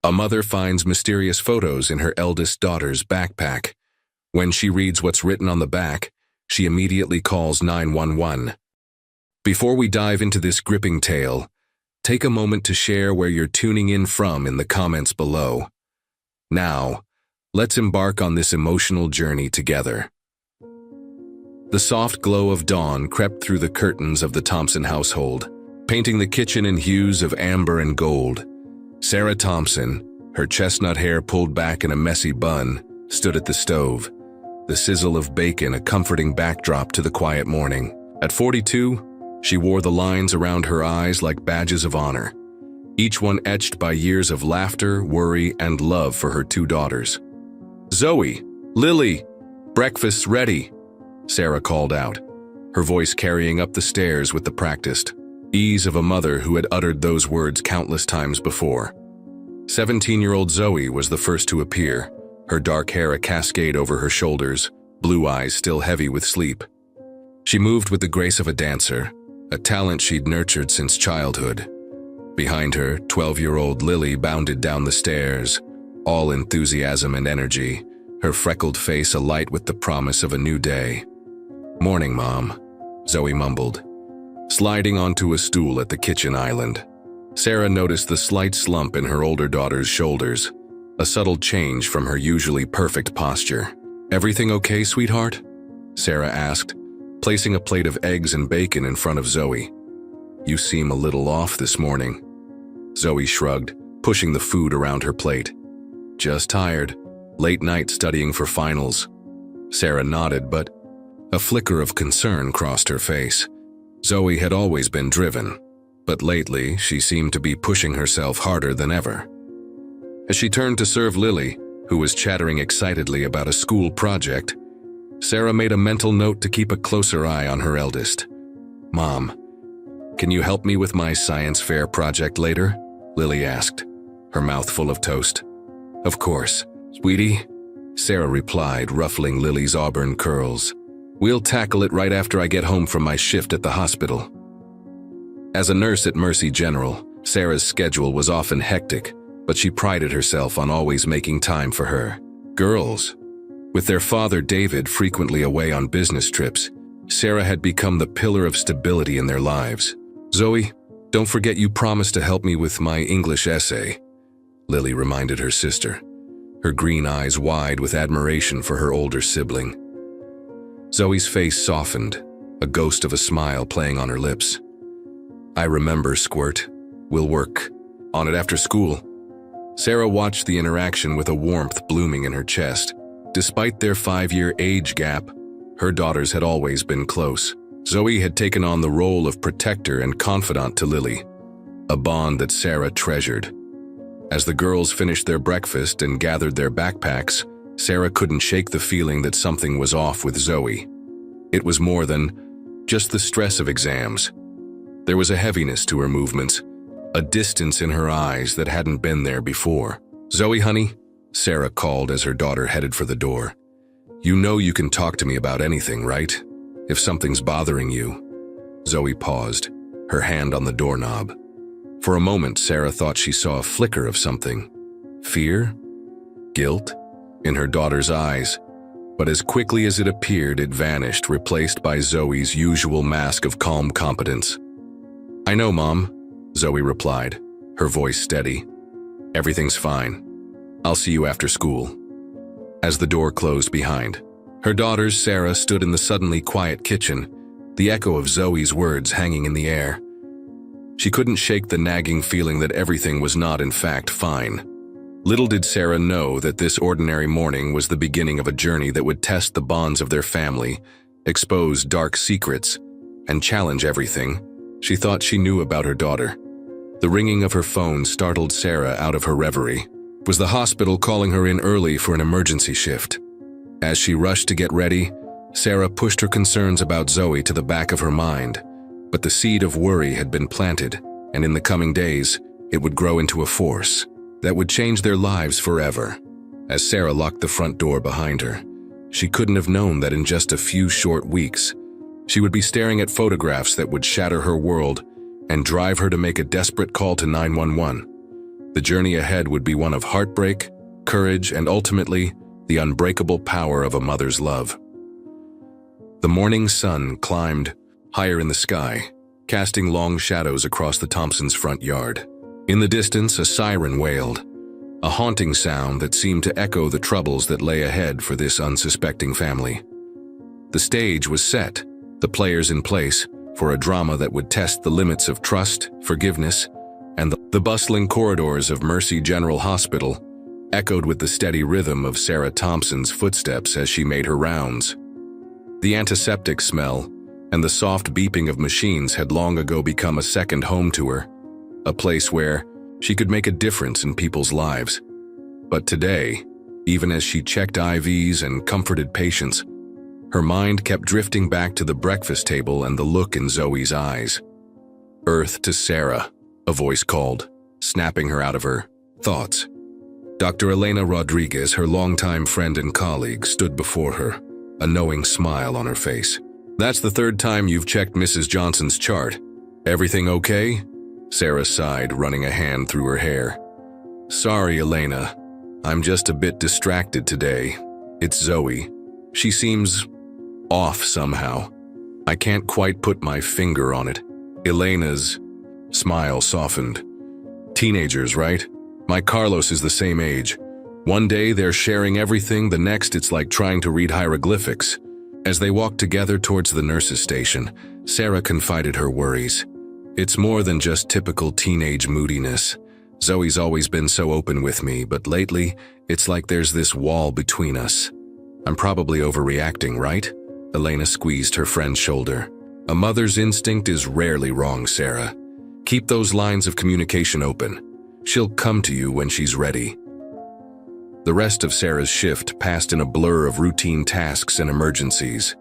A mother finds mysterious photos in her eldest daughter's backpack. When she reads what's written on the back, she immediately calls 911. Before we dive into this gripping tale, take a moment to share where you're tuning in from in the comments below. Now, let's embark on this emotional journey together. The soft glow of dawn crept through the curtains of the Thompson household, painting the kitchen in hues of amber and gold. Sarah Thompson, her chestnut hair pulled back in a messy bun, stood at the stove, the sizzle of bacon a comforting backdrop to the quiet morning. At 42, she wore the lines around her eyes like badges of honor, each one etched by years of laughter, worry, and love for her two daughters. "Zoe, Lily, breakfast's ready," Sarah called out, her voice carrying up the stairs with the practiced ease of a mother who had uttered those words countless times before. 17-year-old Zoe was the first to appear, her dark hair a cascade over her shoulders, blue eyes still heavy with sleep. She moved with the grace of a dancer, a talent she'd nurtured since childhood. Behind her, 12-year-old Lily bounded down the stairs, all enthusiasm and energy, her freckled face alight with the promise of a new day. "Morning, Mom," Zoe mumbled, sliding onto a stool at the kitchen island. Sarah noticed the slight slump in her older daughter's shoulders, a subtle change from her usually perfect posture. "Everything okay, sweetheart?" Sarah asked, placing a plate of eggs and bacon in front of Zoe. "You seem a little off this morning." Zoe shrugged, pushing the food around her plate. "Just tired. Late night studying for finals." Sarah nodded, but a flicker of concern crossed her face. Zoe had always been driven, but lately she seemed to be pushing herself harder than ever. As she turned to serve Lily, who was chattering excitedly about a school project, Sarah made a mental note to keep a closer eye on her eldest. "Mom, can you help me with my science fair project later?" Lily asked, her mouth full of toast. "Of course, sweetie," Sarah replied, ruffling Lily's auburn curls. "We'll tackle it right after I get home from my shift at the hospital." As a nurse at Mercy General, Sarah's schedule was often hectic, but she prided herself on always making time for her girls. With their father David frequently away on business trips, Sarah had become the pillar of stability in their lives. "Zoe, don't forget you promised to help me with my English essay," Lily reminded her sister, her green eyes wide with admiration for her older sibling. Zoe's face softened, a ghost of a smile playing on her lips. "I remember, Squirt. We'll work on it after school." Sarah watched the interaction with a warmth blooming in her chest. Despite their 5-year age gap, her daughters had always been close. Zoe had taken on the role of protector and confidant to Lily, a bond that Sarah treasured. As the girls finished their breakfast and gathered their backpacks, Sarah couldn't shake the feeling that something was off with Zoe. It was more than just the stress of exams. There was a heaviness to her movements, a distance in her eyes that hadn't been there before. "Zoe, honey," Sarah called as her daughter headed for the door. "You know you can talk to me about anything, right? If something's bothering you." Zoe paused, her hand on the doorknob. For a moment, Sarah thought she saw a flicker of something. Fear? Guilt? In her daughter's eyes. But as quickly as it appeared, it vanished, replaced by Zoe's usual mask of calm competence. "I know, Mom," Zoe replied, her voice steady. "Everything's fine. I'll see you after school." As the door closed behind her daughters, Sarah stood in the suddenly quiet kitchen, the echo of Zoe's words hanging in the air. She couldn't shake the nagging feeling that everything was not in fact fine. Little did Sarah know that this ordinary morning was the beginning of a journey that would test the bonds of their family, expose dark secrets, and challenge everything she thought she knew about her daughter. The ringing of her phone startled Sarah out of her reverie. It was the hospital calling her in early for an emergency shift. As she rushed to get ready, Sarah pushed her concerns about Zoe to the back of her mind, but the seed of worry had been planted, and in the coming days, it would grow into a force that would change their lives forever. As Sarah locked the front door behind her, she couldn't have known that in just a few short weeks, she would be staring at photographs that would shatter her world and drive her to make a desperate call to 911. The journey ahead would be one of heartbreak, courage, and ultimately, the unbreakable power of a mother's love. The morning sun climbed higher in the sky, casting long shadows across the Thompsons' front yard. In the distance, a siren wailed, a haunting sound that seemed to echo the troubles that lay ahead for this unsuspecting family. The stage was set, the players in place, for a drama that would test the limits of trust, forgiveness, and the bustling corridors of Mercy General Hospital echoed with the steady rhythm of Sarah Thompson's footsteps as she made her rounds. The antiseptic smell and the soft beeping of machines had long ago become a second home to her, a place where she could make a difference in people's lives. But today, even as she checked IVs and comforted patients, her mind kept drifting back to the breakfast table and the look in Zoe's eyes. "Earth to Sarah," a voice called, snapping her out of her thoughts. Dr. Elena Rodriguez, her longtime friend and colleague, stood before her, a knowing smile on her face. "That's the third time you've checked Mrs. Johnson's chart. Everything okay?" Sarah sighed, running a hand through her hair. "Sorry, Elena. I'm just a bit distracted today. It's Zoe. She seems off somehow. I can't quite put my finger on it." Elena's smile softened. "Teenagers, right? My Carlos is the same age. One day they're sharing everything, the next it's like trying to read hieroglyphics." As they walked together towards the nurse's station, Sarah confided her worries. "It's more than just typical teenage moodiness. Zoe's always been so open with me, but lately, it's like there's this wall between us. I'm probably overreacting, right?" Elena squeezed her friend's shoulder. "A mother's instinct is rarely wrong, Sarah. Keep those lines of communication open. She'll come to you when she's ready." The rest of Sarah's shift passed in a blur of routine tasks and emergencies.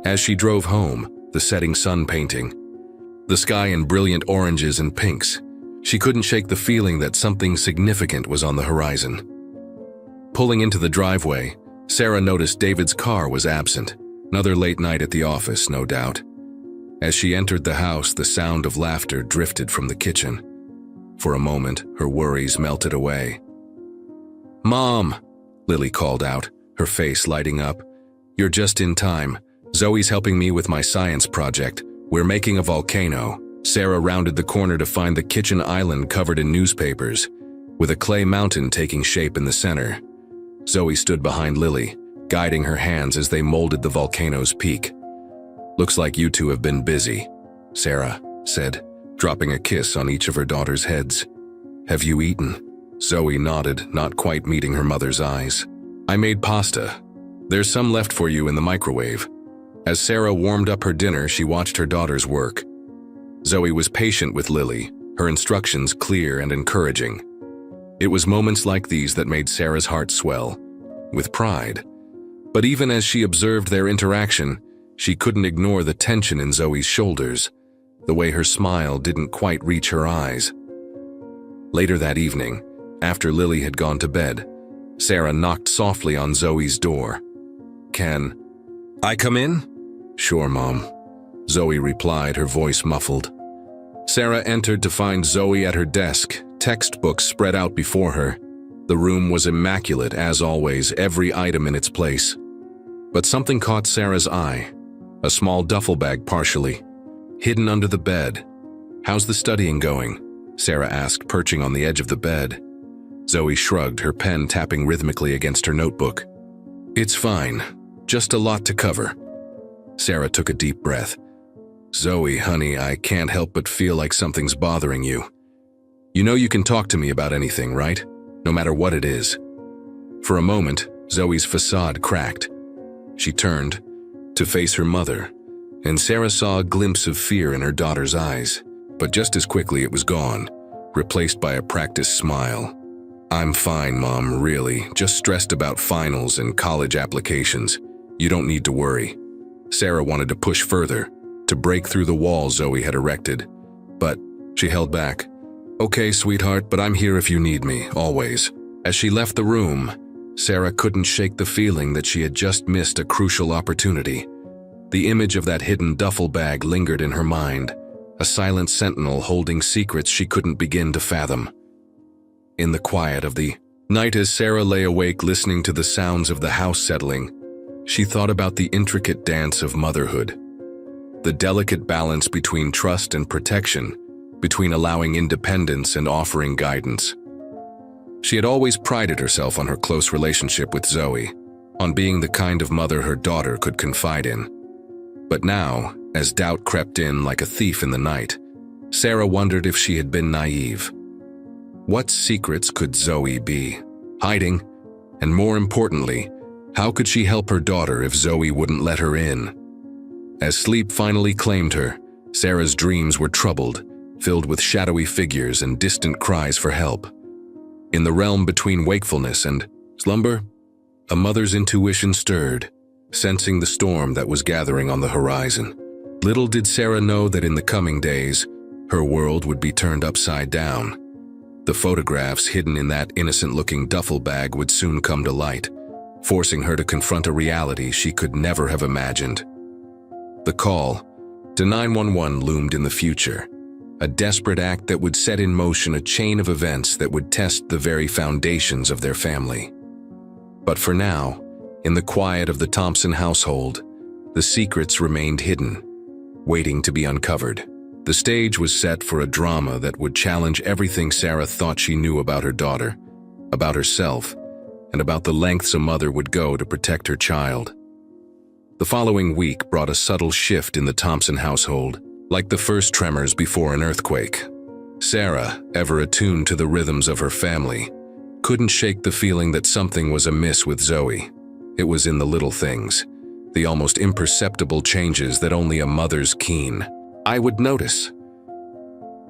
As she drove home, the setting sun painting, the sky in brilliant oranges and pinks, she couldn't shake the feeling that something significant was on the horizon. Pulling into the driveway, Sarah noticed David's car was absent. Another late night at the office, no doubt. As she entered the house, the sound of laughter drifted from the kitchen. For a moment, her worries melted away. "Mom," Lily called out, her face lighting up. "You're just in time. Zoe's helping me with my science project. We're making a volcano." Sarah rounded the corner to find the kitchen island covered in newspapers, with a clay mountain taking shape in the center. Zoe stood behind Lily, guiding her hands as they molded the volcano's peak. "Looks like you two have been busy," Sarah said, dropping a kiss on each of her daughters' heads. "Have you eaten?" Zoe nodded, not quite meeting her mother's eyes. "I made pasta. There's some left for you in the microwave." As Sarah warmed up her dinner, she watched her daughters work. Zoe was patient with Lily, her instructions clear and encouraging. It was moments like these that made Sarah's heart swell, with pride. But even as she observed their interaction, she couldn't ignore the tension in Zoe's shoulders, the way her smile didn't quite reach her eyes. Later that evening, after Lily had gone to bed, Sarah knocked softly on Zoe's door. "Can I come in?" "Sure, Mom," Zoe replied, her voice muffled. Sarah entered to find Zoe at her desk, textbooks spread out before her. The room was immaculate, as always, every item in its place. But something caught Sarah's eye, a small duffel bag partially hidden under the bed. "How's the studying going?" Sarah asked, perching on the edge of the bed. Zoe shrugged, her pen tapping rhythmically against her notebook. "It's fine, just a lot to cover." Sarah took a deep breath. "Zoe, honey, I can't help but feel like something's bothering you. You know you can talk to me about anything, right? No matter what it is." For a moment, Zoe's facade cracked. She turned to face her mother, and Sarah saw a glimpse of fear in her daughter's eyes. But just as quickly it was gone, replaced by a practiced smile. "I'm fine, Mom, really. Just stressed about finals and college applications. You don't need to worry." Sarah wanted to push further, to break through the wall Zoe had erected, but she held back. "Okay, sweetheart, but I'm here if you need me, always." As she left the room, Sarah couldn't shake the feeling that she had just missed a crucial opportunity. The image of that hidden duffel bag lingered in her mind, a silent sentinel holding secrets she couldn't begin to fathom. In the quiet of the night, as Sarah lay awake listening to the sounds of the house settling, she thought about the intricate dance of motherhood, the delicate balance between trust and protection, between allowing independence and offering guidance. She had always prided herself on her close relationship with Zoe, on being the kind of mother her daughter could confide in. But now, as doubt crept in like a thief in the night, Sarah wondered if she had been naive. What secrets could Zoe be hiding? And more importantly, how could she help her daughter if Zoe wouldn't let her in? As sleep finally claimed her, Sarah's dreams were troubled, filled with shadowy figures and distant cries for help. In the realm between wakefulness and slumber, a mother's intuition stirred, sensing the storm that was gathering on the horizon. Little did Sarah know that in the coming days, her world would be turned upside down. The photographs hidden in that innocent-looking duffel bag would soon come to light, forcing her to confront a reality she could never have imagined. The call to 911 loomed in the future, a desperate act that would set in motion a chain of events that would test the very foundations of their family. But for now, in the quiet of the Thompson household, the secrets remained hidden, waiting to be uncovered. The stage was set for a drama that would challenge everything Sarah thought she knew about her daughter, about herself, and about the lengths a mother would go to protect her child. The following week brought a subtle shift in the Thompson household, like the first tremors before an earthquake. Sarah, ever attuned to the rhythms of her family, couldn't shake the feeling that something was amiss with Zoe. It was in the little things, the almost imperceptible changes that only a mother's keen eye would notice.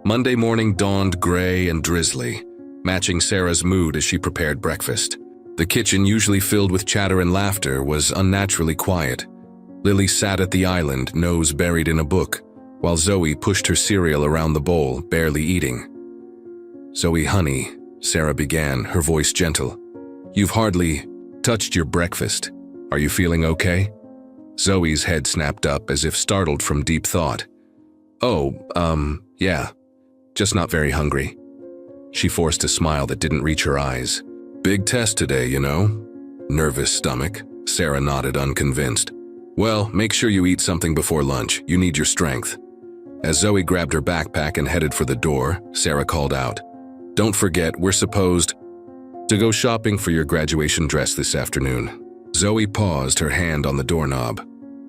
Monday morning dawned gray and drizzly, matching Sarah's mood as she prepared breakfast. The kitchen, usually filled with chatter and laughter, was unnaturally quiet. Lily sat at the island, nose buried in a book, while Zoe pushed her cereal around the bowl, barely eating. "Zoe, honey," Sarah began, her voice gentle. "You've hardly touched your breakfast. Are you feeling okay?" Zoe's head snapped up as if startled from deep thought. "Oh, yeah, just not very hungry." She forced a smile that didn't reach her eyes. "Big test today, you know." "Nervous stomach," Sarah nodded, unconvinced. "Well, make sure you eat something before lunch. You need your strength." As Zoe grabbed her backpack and headed for the door, Sarah called out, "Don't forget, we're supposed to go shopping for your graduation dress this afternoon." Zoe paused, her hand on the doorknob.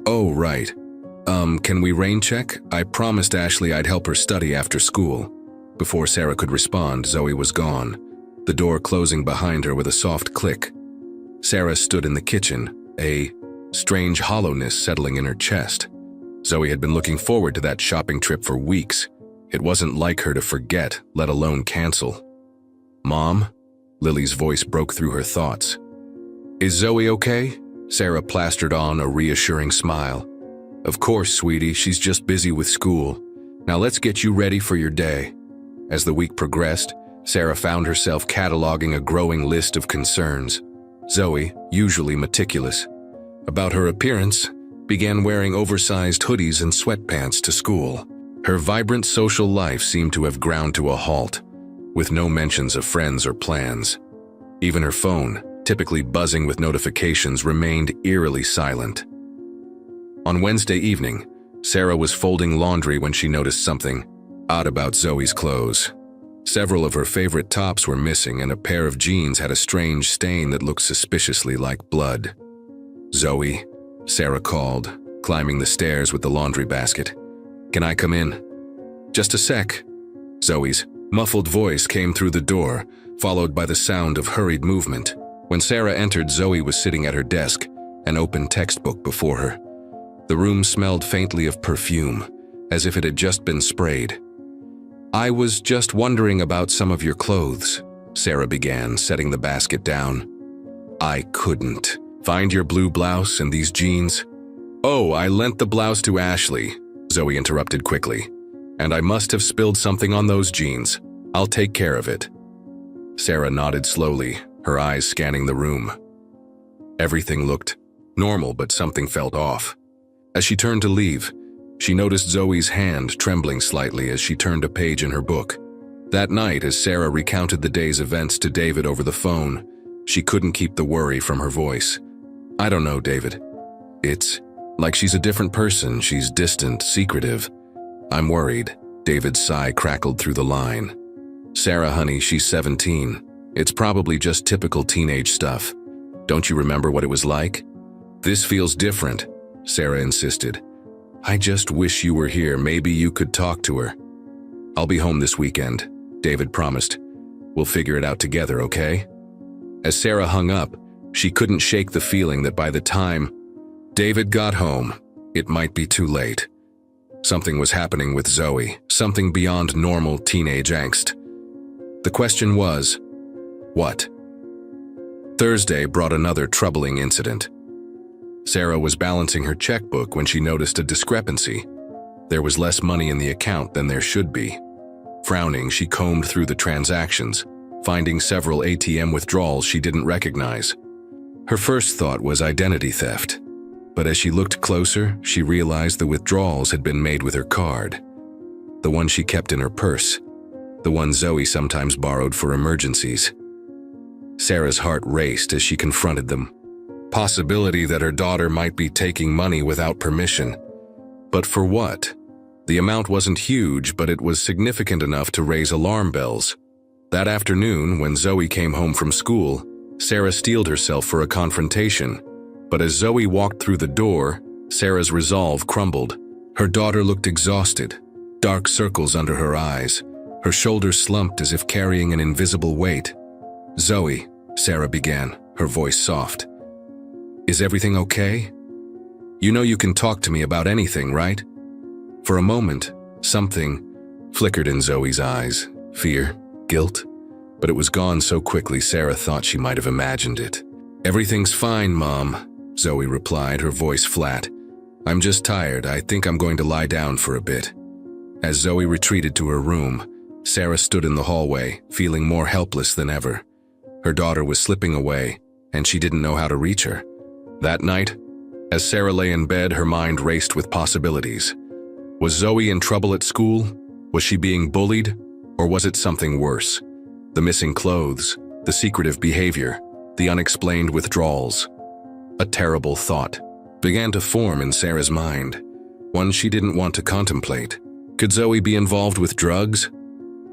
"Oh, right. Can we rain check? I promised Ashley I'd help her study after school." Before Sarah could respond, Zoe was gone, the door closing behind her with a soft click. Sarah stood in the kitchen, a strange hollowness settling in her chest. Zoe had been looking forward to that shopping trip for weeks. It wasn't like her to forget, let alone cancel. "Mom?" Lily's voice broke through her thoughts. "Is Zoe okay?" Sarah plastered on a reassuring smile. "Of course, sweetie, she's just busy with school. Now let's get you ready for your day." As the week progressed, Sarah found herself cataloging a growing list of concerns. Zoe, usually meticulous about her appearance, began wearing oversized hoodies and sweatpants to school. Her vibrant social life seemed to have ground to a halt, with no mentions of friends or plans. Even her phone, typically buzzing with notifications, remained eerily silent. On Wednesday evening, Sarah was folding laundry when she noticed something odd about Zoe's clothes. Several of her favorite tops were missing, and a pair of jeans had a strange stain that looked suspiciously like blood. "Zoe," Sarah called, climbing the stairs with the laundry basket. "Can I come in?" "Just a sec." Zoe's muffled voice came through the door, followed by the sound of hurried movement. When Sarah entered, Zoe was sitting at her desk, an open textbook before her. The room smelled faintly of perfume, as if it had just been sprayed. "I was just wondering about some of your clothes," Sarah began, setting the basket down. "I couldn't find your blue blouse and these jeans." "Oh, I lent the blouse to Ashley," Zoe interrupted quickly. "And I must have spilled something on those jeans. I'll take care of it." Sarah nodded slowly, her eyes scanning the room. Everything looked normal, but something felt off. As she turned to leave, she noticed Zoe's hand trembling slightly as she turned a page in her book. That night, as Sarah recounted the day's events to David over the phone, she couldn't keep the worry from her voice. "I don't know, David. It's like she's a different person. She's distant, secretive. I'm worried." David's sigh crackled through the line. "Sarah, honey, she's 17. It's probably just typical teenage stuff. Don't you remember what it was like?" "This feels different," Sarah insisted. "I just wish you were here. Maybe you could talk to her." "I'll be home this weekend," David promised. "We'll figure it out together, okay?" As Sarah hung up, she couldn't shake the feeling that by the time David got home, it might be too late. Something was happening with Zoe, something beyond normal teenage angst. The question was, what? Thursday brought another troubling incident. Sarah was balancing her checkbook when she noticed a discrepancy. There was less money in the account than there should be. Frowning, she combed through the transactions, finding several ATM withdrawals she didn't recognize. Her first thought was identity theft, but as she looked closer, she realized the withdrawals had been made with her card. The one she kept in her purse, the one Zoe sometimes borrowed for emergencies. Sarah's heart raced as she confronted them. Possibility that her daughter might be taking money without permission. But for what? The amount wasn't huge, but it was significant enough to raise alarm bells. That afternoon, when Zoe came home from school, Sarah steeled herself for a confrontation. But as Zoe walked through the door, Sarah's resolve crumbled. Her daughter looked exhausted, dark circles under her eyes. Her shoulders slumped as if carrying an invisible weight. "Zoe," Sarah began, her voice soft. "Is everything okay? You know you can talk to me about anything, right?" For a moment, something flickered in Zoe's eyes. Fear, guilt, but it was gone so quickly Sarah thought she might have imagined it. "Everything's fine, Mom," Zoe replied, her voice flat. "I'm just tired. I think I'm going to lie down for a bit." As Zoe retreated to her room, Sarah stood in the hallway, feeling more helpless than ever. Her daughter was slipping away, and she didn't know how to reach her. That night, as Sarah lay in bed, her mind raced with possibilities. Was Zoe in trouble at school? Was she being bullied? Or was it something worse? The missing clothes, the secretive behavior, the unexplained withdrawals. A terrible thought began to form in Sarah's mind, one she didn't want to contemplate. Could Zoe be involved with drugs?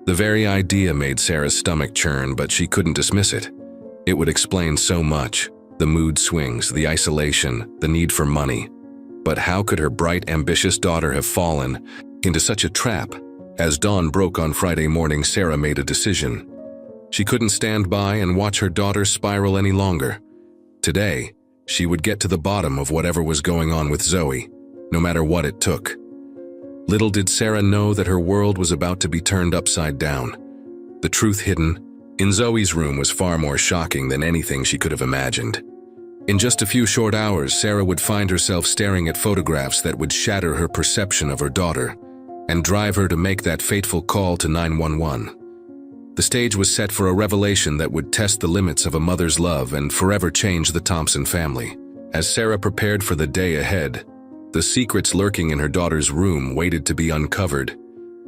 The very idea made Sarah's stomach churn, but she couldn't dismiss it. It would explain so much: the mood swings, the isolation, the need for money. But how could her bright, ambitious daughter have fallen into such a trap? As dawn broke on Friday morning, Sarah made a decision. She couldn't stand by and watch her daughter spiral any longer. Today, she would get to the bottom of whatever was going on with Zoe, no matter what it took. Little did Sarah know that her world was about to be turned upside down. The truth hidden in Zoe's room was far more shocking than anything she could have imagined. In just a few short hours, Sarah would find herself staring at photographs that would shatter her perception of her daughter and drive her to make that fateful call to 911. The stage was set for a revelation that would test the limits of a mother's love and forever change the Thompson family. As Sarah prepared for the day ahead, the secrets lurking in her daughter's room waited to be uncovered,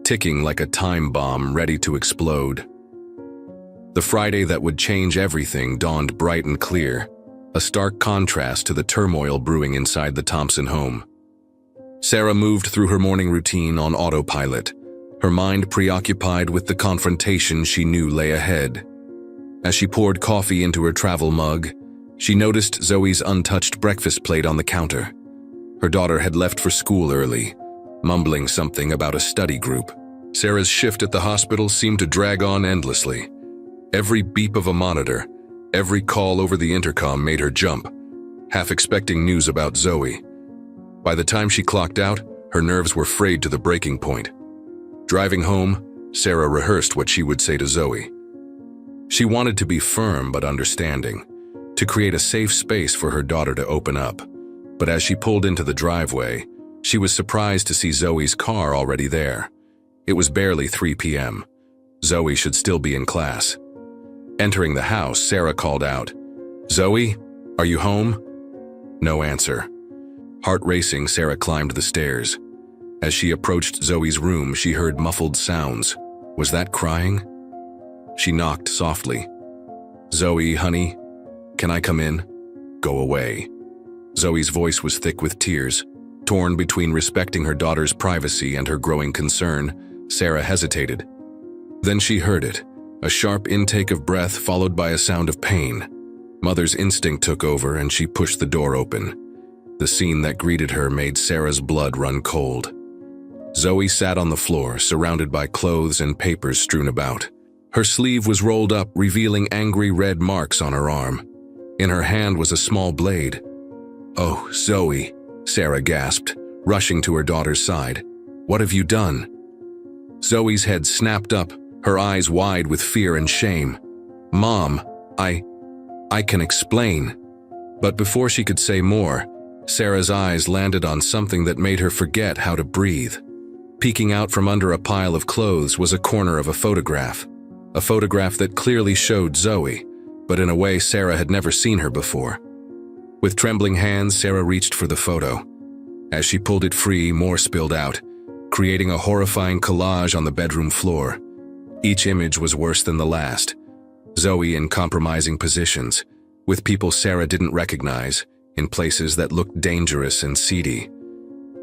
ticking like a time bomb ready to explode. The Friday that would change everything dawned bright and clear, a stark contrast to the turmoil brewing inside the Thompson home. Sarah moved through her morning routine on autopilot, her mind preoccupied with the confrontation she knew lay ahead. As she poured coffee into her travel mug, she noticed Zoe's untouched breakfast plate on the counter. Her daughter had left for school early, mumbling something about a study group. Sarah's shift at the hospital seemed to drag on endlessly. Every beep of a monitor, every call over the intercom made her jump, half expecting news about Zoe. By the time she clocked out, her nerves were frayed to the breaking point. Driving home, Sarah rehearsed what she would say to Zoe. She wanted to be firm but understanding, to create a safe space for her daughter to open up. But as she pulled into the driveway, she was surprised to see Zoe's car already there. It was barely 3 p.m. Zoe should still be in class. Entering the house, Sarah called out, "Zoe, are you home?" No answer. Heart racing, Sarah climbed the stairs. As she approached Zoe's room, she heard muffled sounds. Was that crying? She knocked softly. "Zoe, honey, can I come in?" "Go away." Zoe's voice was thick with tears. Torn between respecting her daughter's privacy and her growing concern, Sarah hesitated. Then she heard it, a sharp intake of breath followed by a sound of pain. Mother's instinct took over and she pushed the door open. The scene that greeted her made Sarah's blood run cold. Zoe sat on the floor, surrounded by clothes and papers strewn about. Her sleeve was rolled up, revealing angry red marks on her arm. In her hand was a small blade. "Oh, Zoe," Sarah gasped, rushing to her daughter's side. "What have you done?" Zoe's head snapped up, her eyes wide with fear and shame. "Mom, I can explain." But before she could say more, Sarah's eyes landed on something that made her forget how to breathe. Peeking out from under a pile of clothes was a corner of a photograph that clearly showed Zoe, but in a way Sarah had never seen her before. With trembling hands, Sarah reached for the photo. As she pulled it free, more spilled out, creating a horrifying collage on the bedroom floor. Each image was worse than the last. Zoe in compromising positions, with people Sarah didn't recognize, in places that looked dangerous and seedy.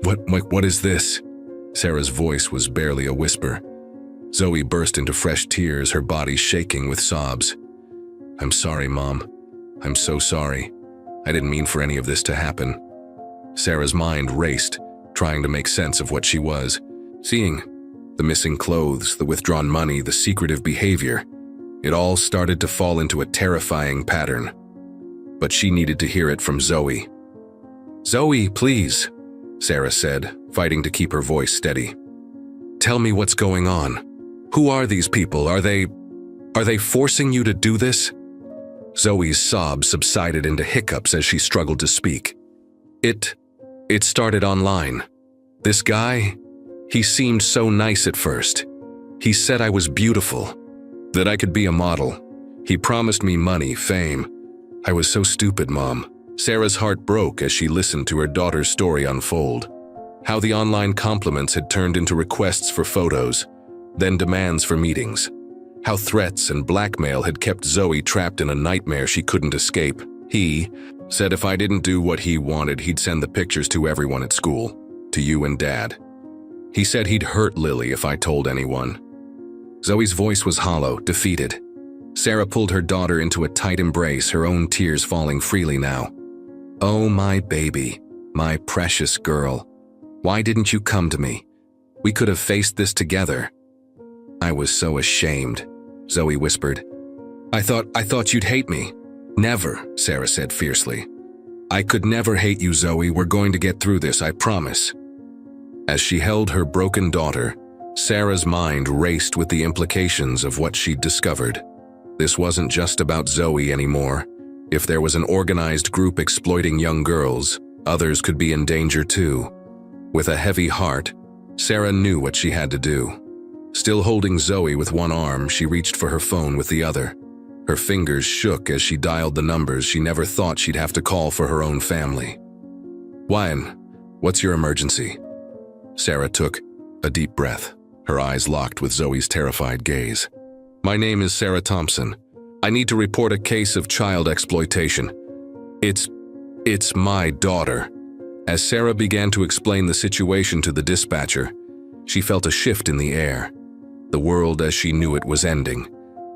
What is this?" Sarah's voice was barely a whisper. Zoe burst into fresh tears, her body shaking with sobs. "I'm sorry, Mom. I'm so sorry. I didn't mean for any of this to happen." Sarah's mind raced, trying to make sense of what she was seeing. The missing clothes, the withdrawn money, the secretive behavior. It all started to fall into a terrifying pattern. But she needed to hear it from Zoe. "Zoe, please," Sarah said, fighting to keep her voice steady. "Tell me what's going on. Who are these people? Are they forcing you to do this?" Zoe's sobs subsided into hiccups as she struggled to speak. It started online. This guy, he seemed so nice at first. He said I was beautiful, that I could be a model. He promised me money, fame. I was so stupid, Mom. Sarah's heart broke as she listened to her daughter's story unfold. How the online compliments had turned into requests for photos, then demands for meetings. How threats and blackmail had kept Zoe trapped in a nightmare she couldn't escape. He said if I didn't do what he wanted, he'd send the pictures to everyone at school, to you and Dad. He said he'd hurt Lily if I told anyone. Zoe's voice was hollow, defeated. Sarah pulled her daughter into a tight embrace, her own tears falling freely now. "Oh, my baby, my precious girl. Why didn't you come to me? We could have faced this together." "I was so ashamed," Zoe whispered. I thought you'd hate me." "Never," Sarah said fiercely. "I could never hate you, Zoe. We're going to get through this, I promise." As she held her broken daughter, Sarah's mind raced with the implications of what she'd discovered. This wasn't just about Zoe anymore. If there was an organized group exploiting young girls, others could be in danger too. With a heavy heart, Sarah knew what she had to do. Still holding Zoe with one arm, she reached for her phone with the other. Her fingers shook as she dialed the numbers she never thought she'd have to call for her own family. "Wyan, what's your emergency?" Sarah took a deep breath, her eyes locked with Zoe's terrified gaze. "My name is Sarah Thompson. I need to report a case of child exploitation. It's my daughter." As Sarah began to explain the situation to the dispatcher, she felt a shift in the air. The world as she knew it was ending,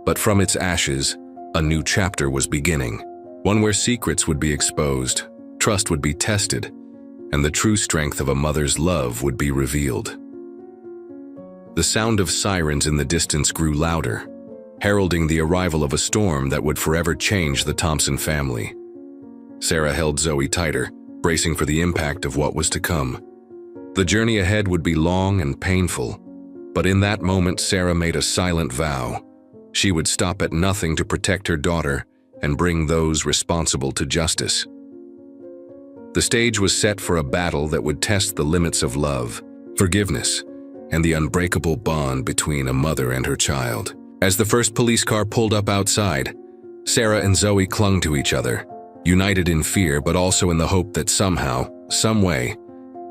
but from its ashes, a new chapter was beginning. One where secrets would be exposed, trust would be tested, and the true strength of a mother's love would be revealed. The sound of sirens in the distance grew louder, heralding the arrival of a storm that would forever change the Thompson family. Sarah held Zoe tighter, bracing for the impact of what was to come. The journey ahead would be long and painful, but in that moment Sarah made a silent vow. She would stop at nothing to protect her daughter and bring those responsible to justice. The stage was set for a battle that would test the limits of love, forgiveness, and the unbreakable bond between a mother and her child. As the first police car pulled up outside, Sarah and Zoe clung to each other, united in fear but also in the hope that somehow, some way,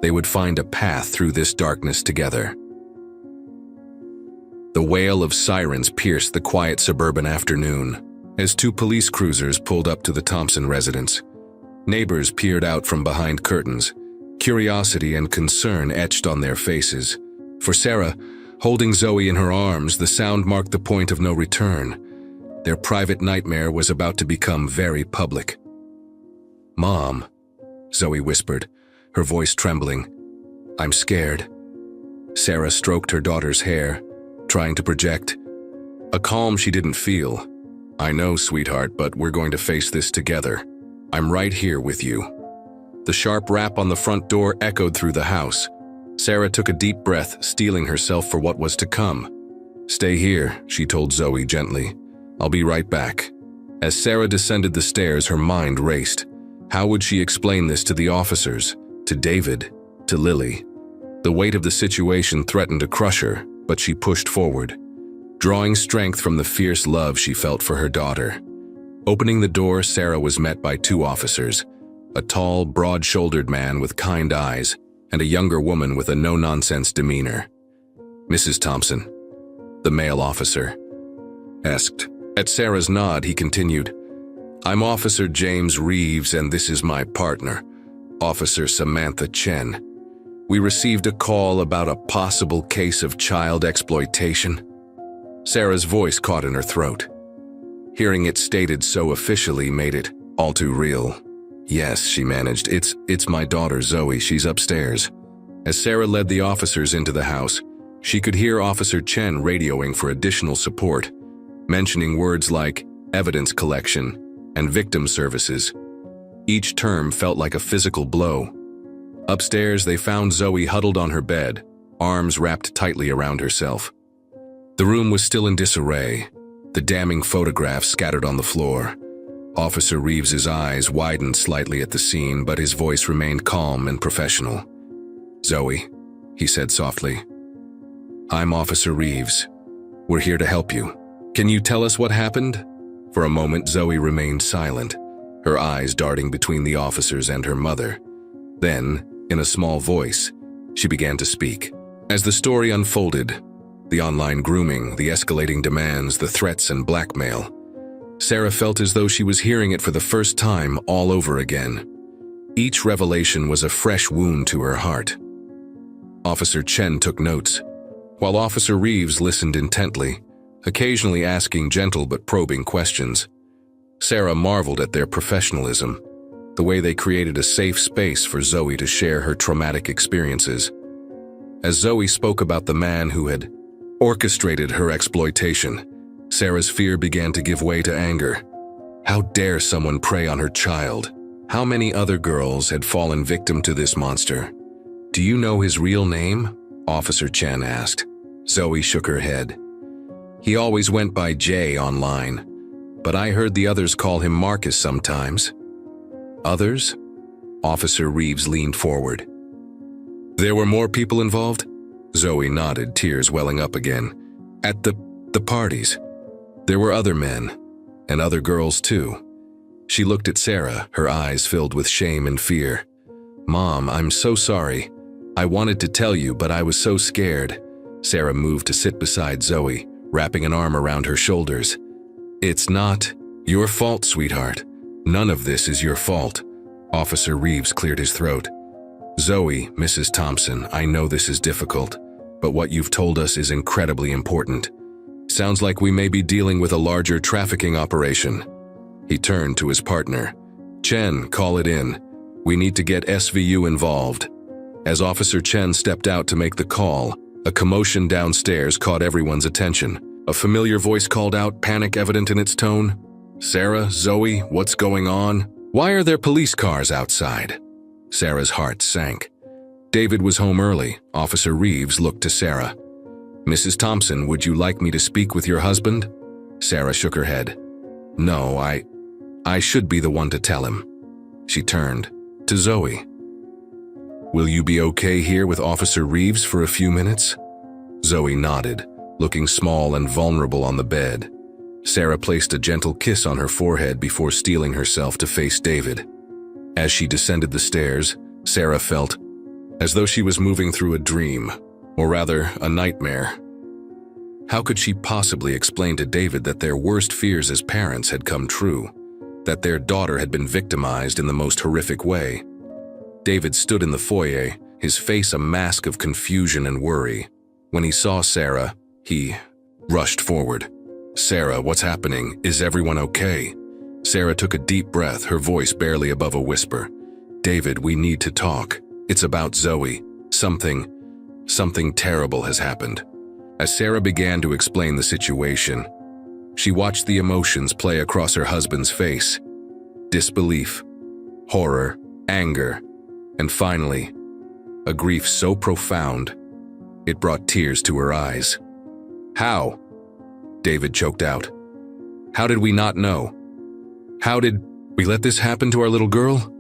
they would find a path through this darkness together. The wail of sirens pierced the quiet suburban afternoon as two police cruisers pulled up to the Thompson residence. Neighbors peered out from behind curtains, curiosity and concern etched on their faces. For Sarah, holding Zoe in her arms, the sound marked the point of no return. Their private nightmare was about to become very public. "Mom," Zoe whispered, her voice trembling. "I'm scared." Sarah stroked her daughter's hair, trying to project a calm she didn't feel. "I know, sweetheart, but we're going to face this together. I'm right here with you." The sharp rap on the front door echoed through the house. Sarah took a deep breath, steeling herself for what was to come. "Stay here," she told Zoe gently. "I'll be right back." As Sarah descended the stairs, her mind raced. How would she explain this to the officers, to David, to Lily? The weight of the situation threatened to crush her, but she pushed forward, drawing strength from the fierce love she felt for her daughter. Opening the door, Sarah was met by two officers, a tall, broad-shouldered man with kind eyes, and a younger woman with a no-nonsense demeanor. "Mrs. Thompson," the male officer asked. At Sarah's nod, he continued, "I'm Officer James Reeves, and this is my partner, Officer Samantha Chen. We received a call about a possible case of child exploitation." Sarah's voice caught in her throat. Hearing it stated so officially made it all too real. "Yes," she managed. It's my daughter Zoe. She's upstairs." As Sarah led the officers into the house, she could hear Officer Chen radioing for additional support, mentioning words like evidence collection and victim services. Each term felt like a physical blow. Upstairs, they found Zoe huddled on her bed, arms wrapped tightly around herself. The room was still in disarray, the damning photographs scattered on the floor. Officer Reeves's eyes widened slightly at the scene, but his voice remained calm and professional. "Zoe," he said softly. "I'm Officer Reeves. We're here to help you. Can you tell us what happened?" For a moment, Zoe remained silent, her eyes darting between the officers and her mother. Then, in a small voice, she began to speak. As the story unfolded, the online grooming, the escalating demands, the threats and blackmail, Sarah felt as though she was hearing it for the first time all over again. Each revelation was a fresh wound to her heart. Officer Chen took notes, while Officer Reeves listened intently, occasionally asking gentle but probing questions. Sarah marveled at their professionalism, the way they created a safe space for Zoe to share her traumatic experiences. As Zoe spoke about the man who had orchestrated her exploitation, Sarah's fear began to give way to anger. How dare someone prey on her child? How many other girls had fallen victim to this monster? "Do you know his real name?" Officer Chen asked. Zoe shook her head. "He always went by Jay online, but I heard the others call him Marcus sometimes." "Others?" Officer Reeves leaned forward. "There were more people involved?" Zoe nodded, tears welling up again. "At the parties. There were other men, and other girls too." She looked at Sarah, her eyes filled with shame and fear. "Mom, I'm so sorry. I wanted to tell you, but I was so scared." Sarah moved to sit beside Zoe, wrapping an arm around her shoulders. "It's not your fault, sweetheart. None of this is your fault." Officer Reeves cleared his throat. "Zoe, Mrs. Thompson, I know this is difficult, but what you've told us is incredibly important. Sounds like we may be dealing with a larger trafficking operation." He turned to his partner. "Chen, call it in. We need to get SVU involved." As Officer Chen stepped out to make the call, a commotion downstairs caught everyone's attention. A familiar voice called out, panic evident in its tone. "Sarah, Zoe, what's going on? Why are there police cars outside?" Sarah's heart sank. David was home early. Officer Reeves looked to Sarah. "Mrs. Thompson, would you like me to speak with your husband?" Sarah shook her head. "No, I should be the one to tell him." She turned to Zoe. "Will you be okay here with Officer Reeves for a few minutes?" Zoe nodded, looking small and vulnerable on the bed. Sarah placed a gentle kiss on her forehead before steeling herself to face David. As she descended the stairs, Sarah felt as though she was moving through a dream, or rather, a nightmare. How could she possibly explain to David that their worst fears as parents had come true, that their daughter had been victimized in the most horrific way? David stood in the foyer, his face a mask of confusion and worry. When he saw Sarah, he rushed forward. "Sarah, what's happening? Is everyone okay?" Sarah took a deep breath, her voice barely above a whisper. "David, we need to talk. It's about Zoe. Something terrible has happened." As Sarah began to explain the situation, she watched the emotions play across her husband's face. Disbelief, horror, anger, and finally, a grief so profound, it brought tears to her eyes. "How?" David choked out. "How did we not know? How did we let this happen to our little girl?"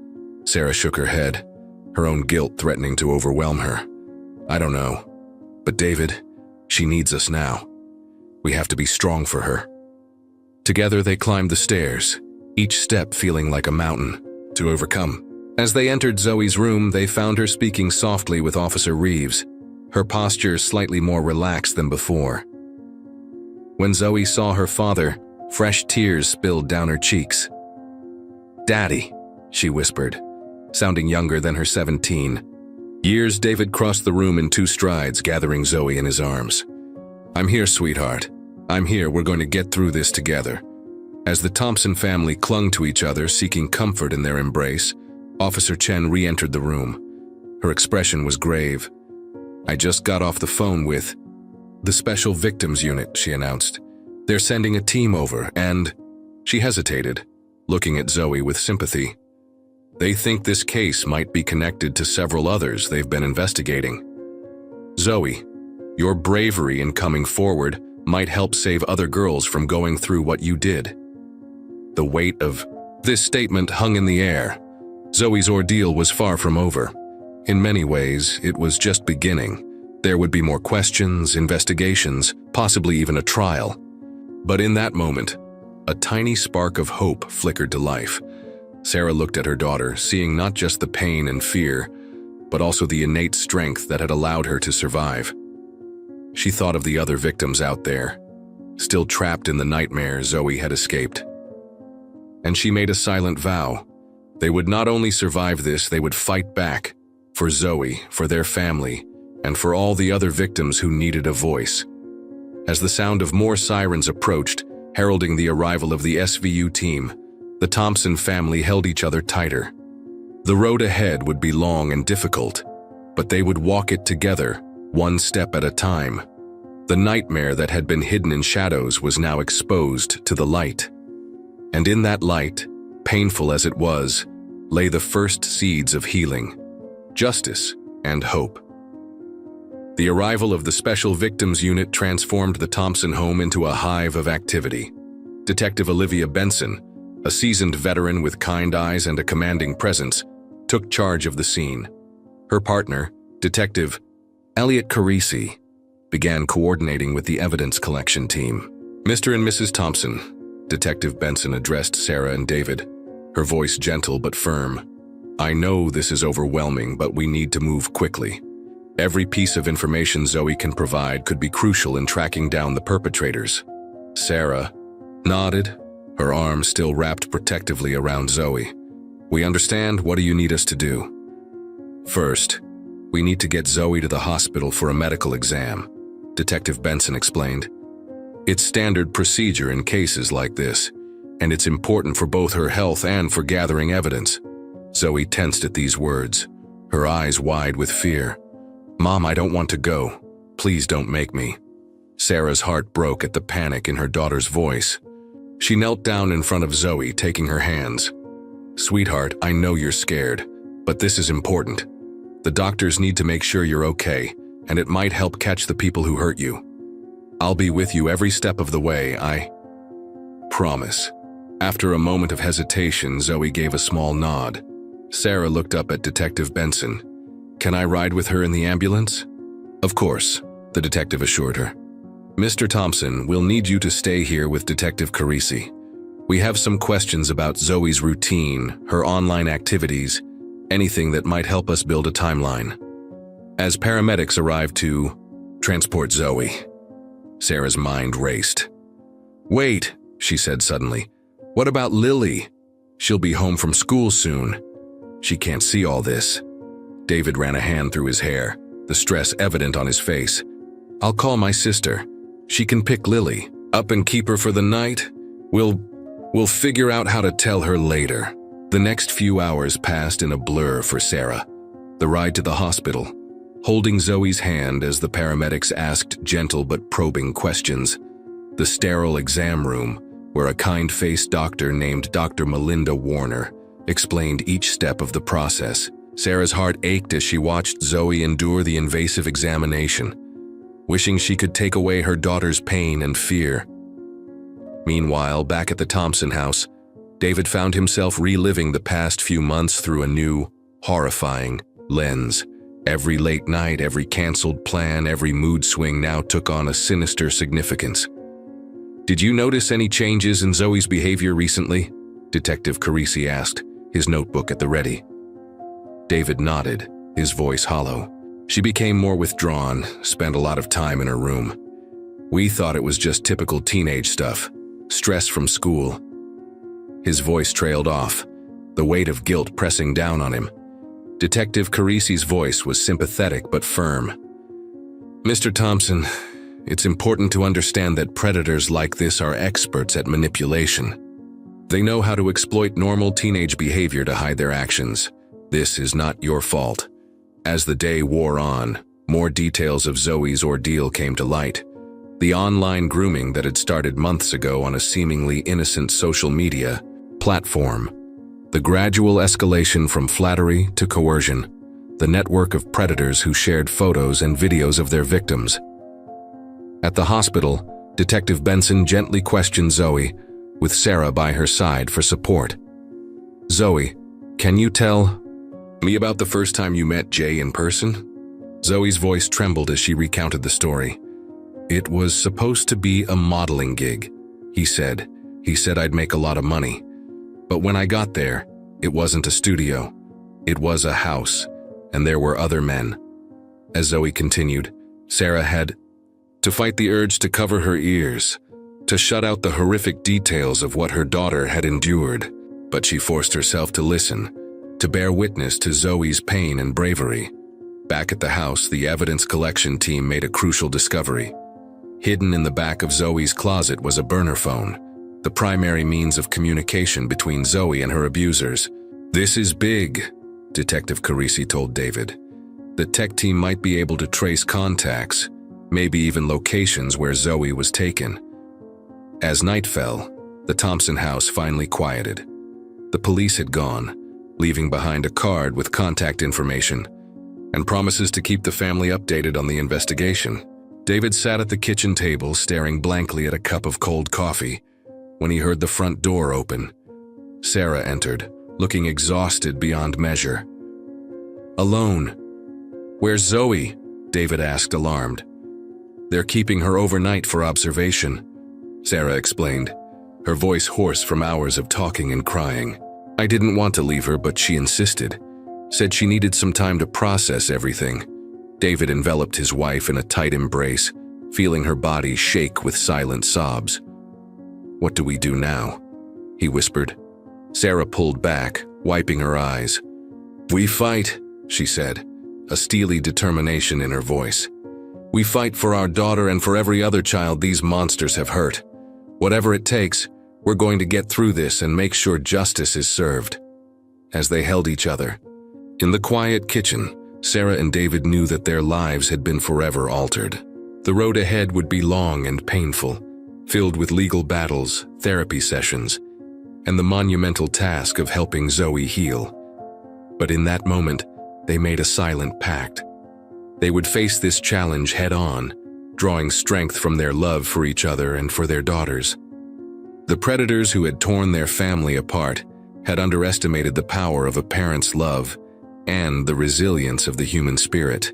Sarah shook her head, her own guilt threatening to overwhelm her. "I don't know. But David, she needs us now. We have to be strong for her." Together they climbed the stairs, each step feeling like a mountain to overcome. As they entered Zoe's room, they found her speaking softly with Officer Reeves, her posture slightly more relaxed than before. When Zoe saw her father, fresh tears spilled down her cheeks. "Daddy," she whispered, sounding younger than her 17 years. David crossed the room in 2 strides, gathering Zoe in his arms. "I'm here, sweetheart. I'm here. We're going to get through this together." As the Thompson family clung to each other, seeking comfort in their embrace, Officer Chen re-entered the room. Her expression was grave. "I just got off the phone with the Special Victims Unit," she announced. "They're sending a team over and—" She hesitated, looking at Zoe with sympathy. "They think this case might be connected to several others they've been investigating. Zoe, your bravery in coming forward might help save other girls from going through what you did." The weight of this statement hung in the air. Zoe's ordeal was far from over. In many ways, it was just beginning. There would be more questions, investigations, possibly even a trial. But in that moment, a tiny spark of hope flickered to life. Sarah looked at her daughter, seeing not just the pain and fear, but also the innate strength that had allowed her to survive. She thought of the other victims out there, still trapped in the nightmare Zoe had escaped. And she made a silent vow. They would not only survive this, they would fight back. For Zoe, for their family, and for all the other victims who needed a voice. As the sound of more sirens approached, heralding the arrival of the SVU team, the Thompson family held each other tighter. The road ahead would be long and difficult, but they would walk it together, one step at a time. The nightmare that had been hidden in shadows was now exposed to the light. And in that light, painful as it was, lay the first seeds of healing, justice, and hope. The arrival of the Special Victims Unit transformed the Thompson home into a hive of activity. Detective Olivia Benson, a seasoned veteran with kind eyes and a commanding presence, took charge of the scene. Her partner, Detective Elliot Carisi, began coordinating with the evidence collection team. "Mr. and Mrs. Thompson," Detective Benson addressed Sarah and David, her voice gentle but firm. "I know this is overwhelming, but we need to move quickly. Every piece of information Zoe can provide could be crucial in tracking down the perpetrators." Sarah nodded, her arms still wrapped protectively around Zoe. "We understand. What do you need us to do?" "First, we need to get Zoe to the hospital for a medical exam," Detective Benson explained. "It's standard procedure in cases like this, and it's important for both her health and for gathering evidence." Zoe tensed at these words, her eyes wide with fear. "Mom, I don't want to go. Please don't make me." Sarah's heart broke at the panic in her daughter's voice. She knelt down in front of Zoe, taking her hands. "Sweetheart, I know you're scared, but this is important. The doctors need to make sure you're okay, and it might help catch the people who hurt you. I'll be with you every step of the way, I promise." After a moment of hesitation, Zoe gave a small nod. Sarah looked up at Detective Benson. "Can I ride with her in the ambulance?" "Of course," the detective assured her. "Mr. Thompson, we'll need you to stay here with Detective Carisi. We have some questions about Zoe's routine, her online activities, anything that might help us build a timeline." As paramedics arrived to transport Zoe, Sarah's mind raced. "Wait," she said suddenly. "What about Lily? She'll be home from school soon. She can't see all this." David ran a hand through his hair, the stress evident on his face. "I'll call my sister. She can pick Lily up and keep her for the night. We'll figure out how to tell her later." The next few hours passed in a blur for Sarah. The ride to the hospital, holding Zoe's hand as the paramedics asked gentle but probing questions. The sterile exam room, where a kind-faced doctor named Dr. Melinda Warner explained each step of the process. Sarah's heart ached as she watched Zoe endure the invasive examination, wishing she could take away her daughter's pain and fear. Meanwhile, back at the Thompson house, David found himself reliving the past few months through a new, horrifying lens. Every late night, every canceled plan, every mood swing now took on a sinister significance. "Did you notice any changes in Zoe's behavior recently?" Detective Carisi asked, his notebook at the ready. David nodded, his voice hollow. "She became more withdrawn, spent a lot of time in her room. We thought it was just typical teenage stuff, stress from school." His voice trailed off, the weight of guilt pressing down on him. Detective Carisi's voice was sympathetic but firm. "Mr. Thompson, it's important to understand that predators like this are experts at manipulation. They know how to exploit normal teenage behavior to hide their actions. This is not your fault." As the day wore on, more details of Zoe's ordeal came to light. The online grooming that had started months ago on a seemingly innocent social media platform. The gradual escalation from flattery to coercion. The network of predators who shared photos and videos of their victims. At the hospital, Detective Benson gently questioned Zoe, with Sarah by her side for support. "Zoe, can you tell me about the first time you met Jay in person?" Zoe's voice trembled as she recounted the story. "It was supposed to be a modeling gig," he said. "He said I'd make a lot of money. But when I got there, it wasn't a studio. It was a house, and there were other men." As Zoe continued, Sarah had to fight the urge to cover her ears, to shut out the horrific details of what her daughter had endured. But she forced herself to listen, to bear witness to Zoe's pain and bravery. Back at the house, the evidence collection team made a crucial discovery. Hidden in the back of Zoe's closet was a burner phone, the primary means of communication between Zoe and her abusers. "This is big," Detective Carisi told David. "The tech team might be able to trace contacts, maybe even locations where Zoe was taken." As night fell, the Thompson house finally quieted. The police had gone, leaving behind a card with contact information and promises to keep the family updated on the investigation. David sat at the kitchen table, staring blankly at a cup of cold coffee, when he heard the front door open. Sarah entered, looking exhausted beyond measure. "Alone. Where's Zoe?" David asked, alarmed. "They're keeping her overnight for observation," Sarah explained, her voice hoarse from hours of talking and crying. "I didn't want to leave her, but she insisted. Said she needed some time to process everything." David enveloped his wife in a tight embrace, feeling her body shake with silent sobs. "What do we do now?" he whispered. Sarah pulled back, wiping her eyes. "We fight," she said, a steely determination in her voice. "We fight for our daughter and for every other child these monsters have hurt. Whatever it takes, we're going to get through this and make sure justice is served." As they held each other, in the quiet kitchen, Sarah and David knew that their lives had been forever altered. The road ahead would be long and painful, filled with legal battles, therapy sessions, and the monumental task of helping Zoe heal. But in that moment, they made a silent pact. They would face this challenge head-on, drawing strength from their love for each other and for their daughters. The predators who had torn their family apart had underestimated the power of a parent's love and the resilience of the human spirit.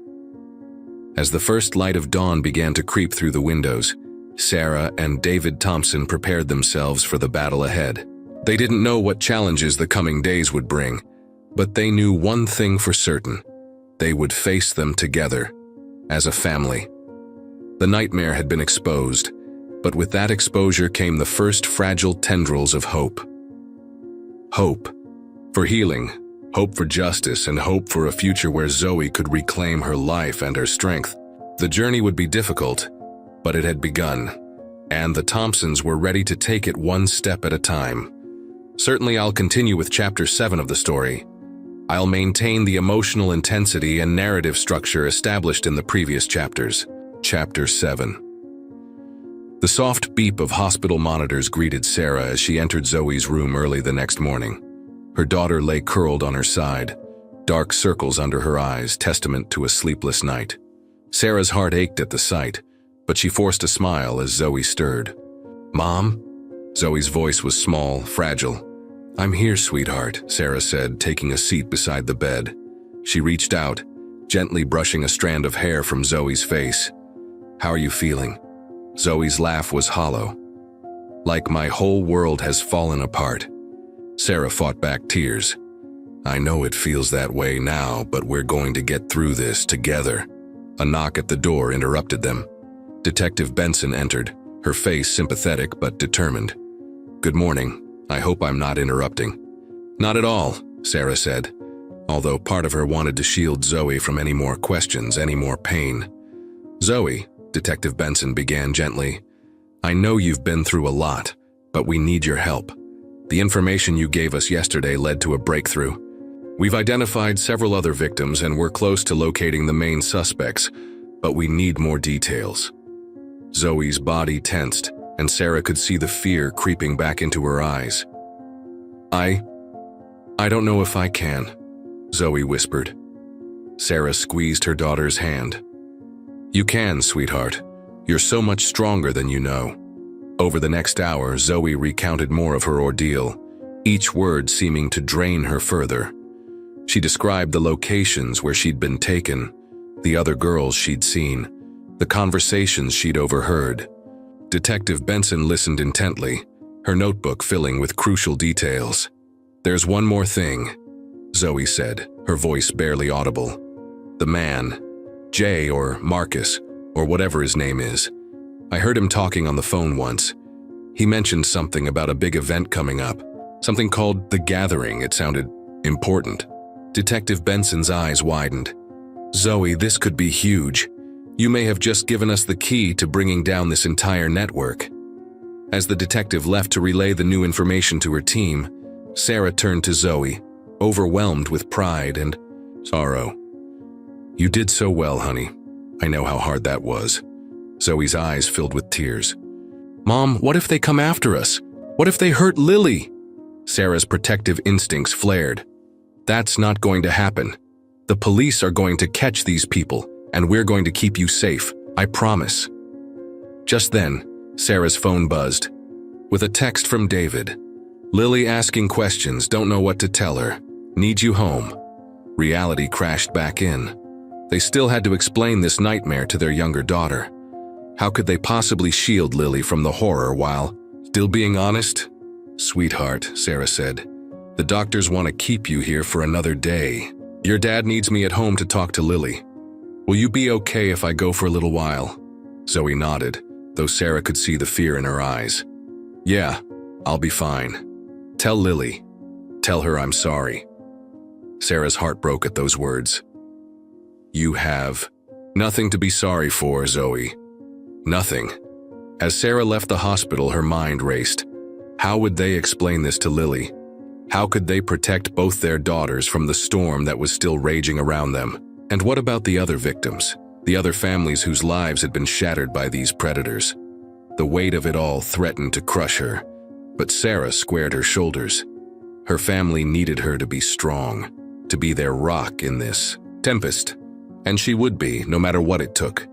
As the first light of dawn began to creep through the windows, Sarah and David Thompson prepared themselves for the battle ahead. They didn't know what challenges the coming days would bring, but they knew one thing for certain: they would face them together, as a family. The nightmare had been exposed, but with that exposure came the first fragile tendrils of hope. Hope for healing, hope for justice, and hope for a future where Zoe could reclaim her life and her strength. The journey would be difficult, but it had begun, and the Thompsons were ready to take it one step at a time. Certainly I'll continue with Chapter 7 of the story. I'll maintain the emotional intensity and narrative structure established in the previous chapters. Chapter 7. The soft beep of hospital monitors greeted Sarah as she entered Zoe's room early the next morning. Her daughter lay curled on her side, dark circles under her eyes, testament to a sleepless night. Sarah's heart ached at the sight, but she forced a smile as Zoe stirred. "Mom?" Zoe's voice was small, fragile. "I'm here, sweetheart," Sarah said, taking a seat beside the bed. She reached out, gently brushing a strand of hair from Zoe's face. "How are you feeling?" Zoe's laugh was hollow. "Like my whole world has fallen apart." Sarah fought back tears. "I know it feels that way now, but we're going to get through this together." A knock at the door interrupted them. Detective Benson entered, her face sympathetic but determined. "Good morning. I hope I'm not interrupting." "Not at all," Sarah said, although part of her wanted to shield Zoe from any more questions, any more pain. "Zoe," Detective Benson began gently, "I know you've been through a lot, but we need your help. The information you gave us yesterday led to a breakthrough. We've identified several other victims and we're close to locating the main suspects, but we need more details." Zoe's body tensed, and Sarah could see the fear creeping back into her eyes. I don't know if I can," Zoe whispered. Sarah squeezed her daughter's hand. "You can, sweetheart. You're so much stronger than you know." Over the next hour, Zoe recounted more of her ordeal, each word seeming to drain her further. She described the locations where she'd been taken, the other girls she'd seen, the conversations she'd overheard. Detective Benson listened intently, her notebook filling with crucial details. "There's one more thing," Zoe said, her voice barely audible. "The man, Jay or Marcus, or whatever his name is. I heard him talking on the phone once. He mentioned something about a big event coming up, something called The Gathering. It sounded important." Detective Benson's eyes widened. "Zoe, this could be huge. You may have just given us the key to bringing down this entire network." As the detective left to relay the new information to her team, Sarah turned to Zoe, overwhelmed with pride and sorrow. "You did so well, honey. I know how hard that was." Zoe's eyes filled with tears. "Mom, what if they come after us? What if they hurt Lily?" Sarah's protective instincts flared. "That's not going to happen. The police are going to catch these people, and we're going to keep you safe, I promise." Just then, Sarah's phone buzzed. With a text from David. "Lily asking questions, don't know what to tell her. Need you home." Reality crashed back in. They still had to explain this nightmare to their younger daughter. How could they possibly shield Lily from the horror while still being honest? "Sweetheart," Sarah said, "the doctors want to keep you here for another day. Your dad needs me at home to talk to Lily. Will you be okay if I go for a little while?" Zoe nodded, though Sarah could see the fear in her eyes. "Yeah, I'll be fine. Tell Lily. Tell her I'm sorry." Sarah's heart broke at those words. "You have nothing to be sorry for, Zoe. Nothing." As Sarah left the hospital, her mind raced. How would they explain this to Lily? How could they protect both their daughters from the storm that was still raging around them? And what about the other victims, the other families whose lives had been shattered by these predators? The weight of it all threatened to crush her, but Sarah squared her shoulders. Her family needed her to be strong, to be their rock in this tempest, and she would be, no matter what it took.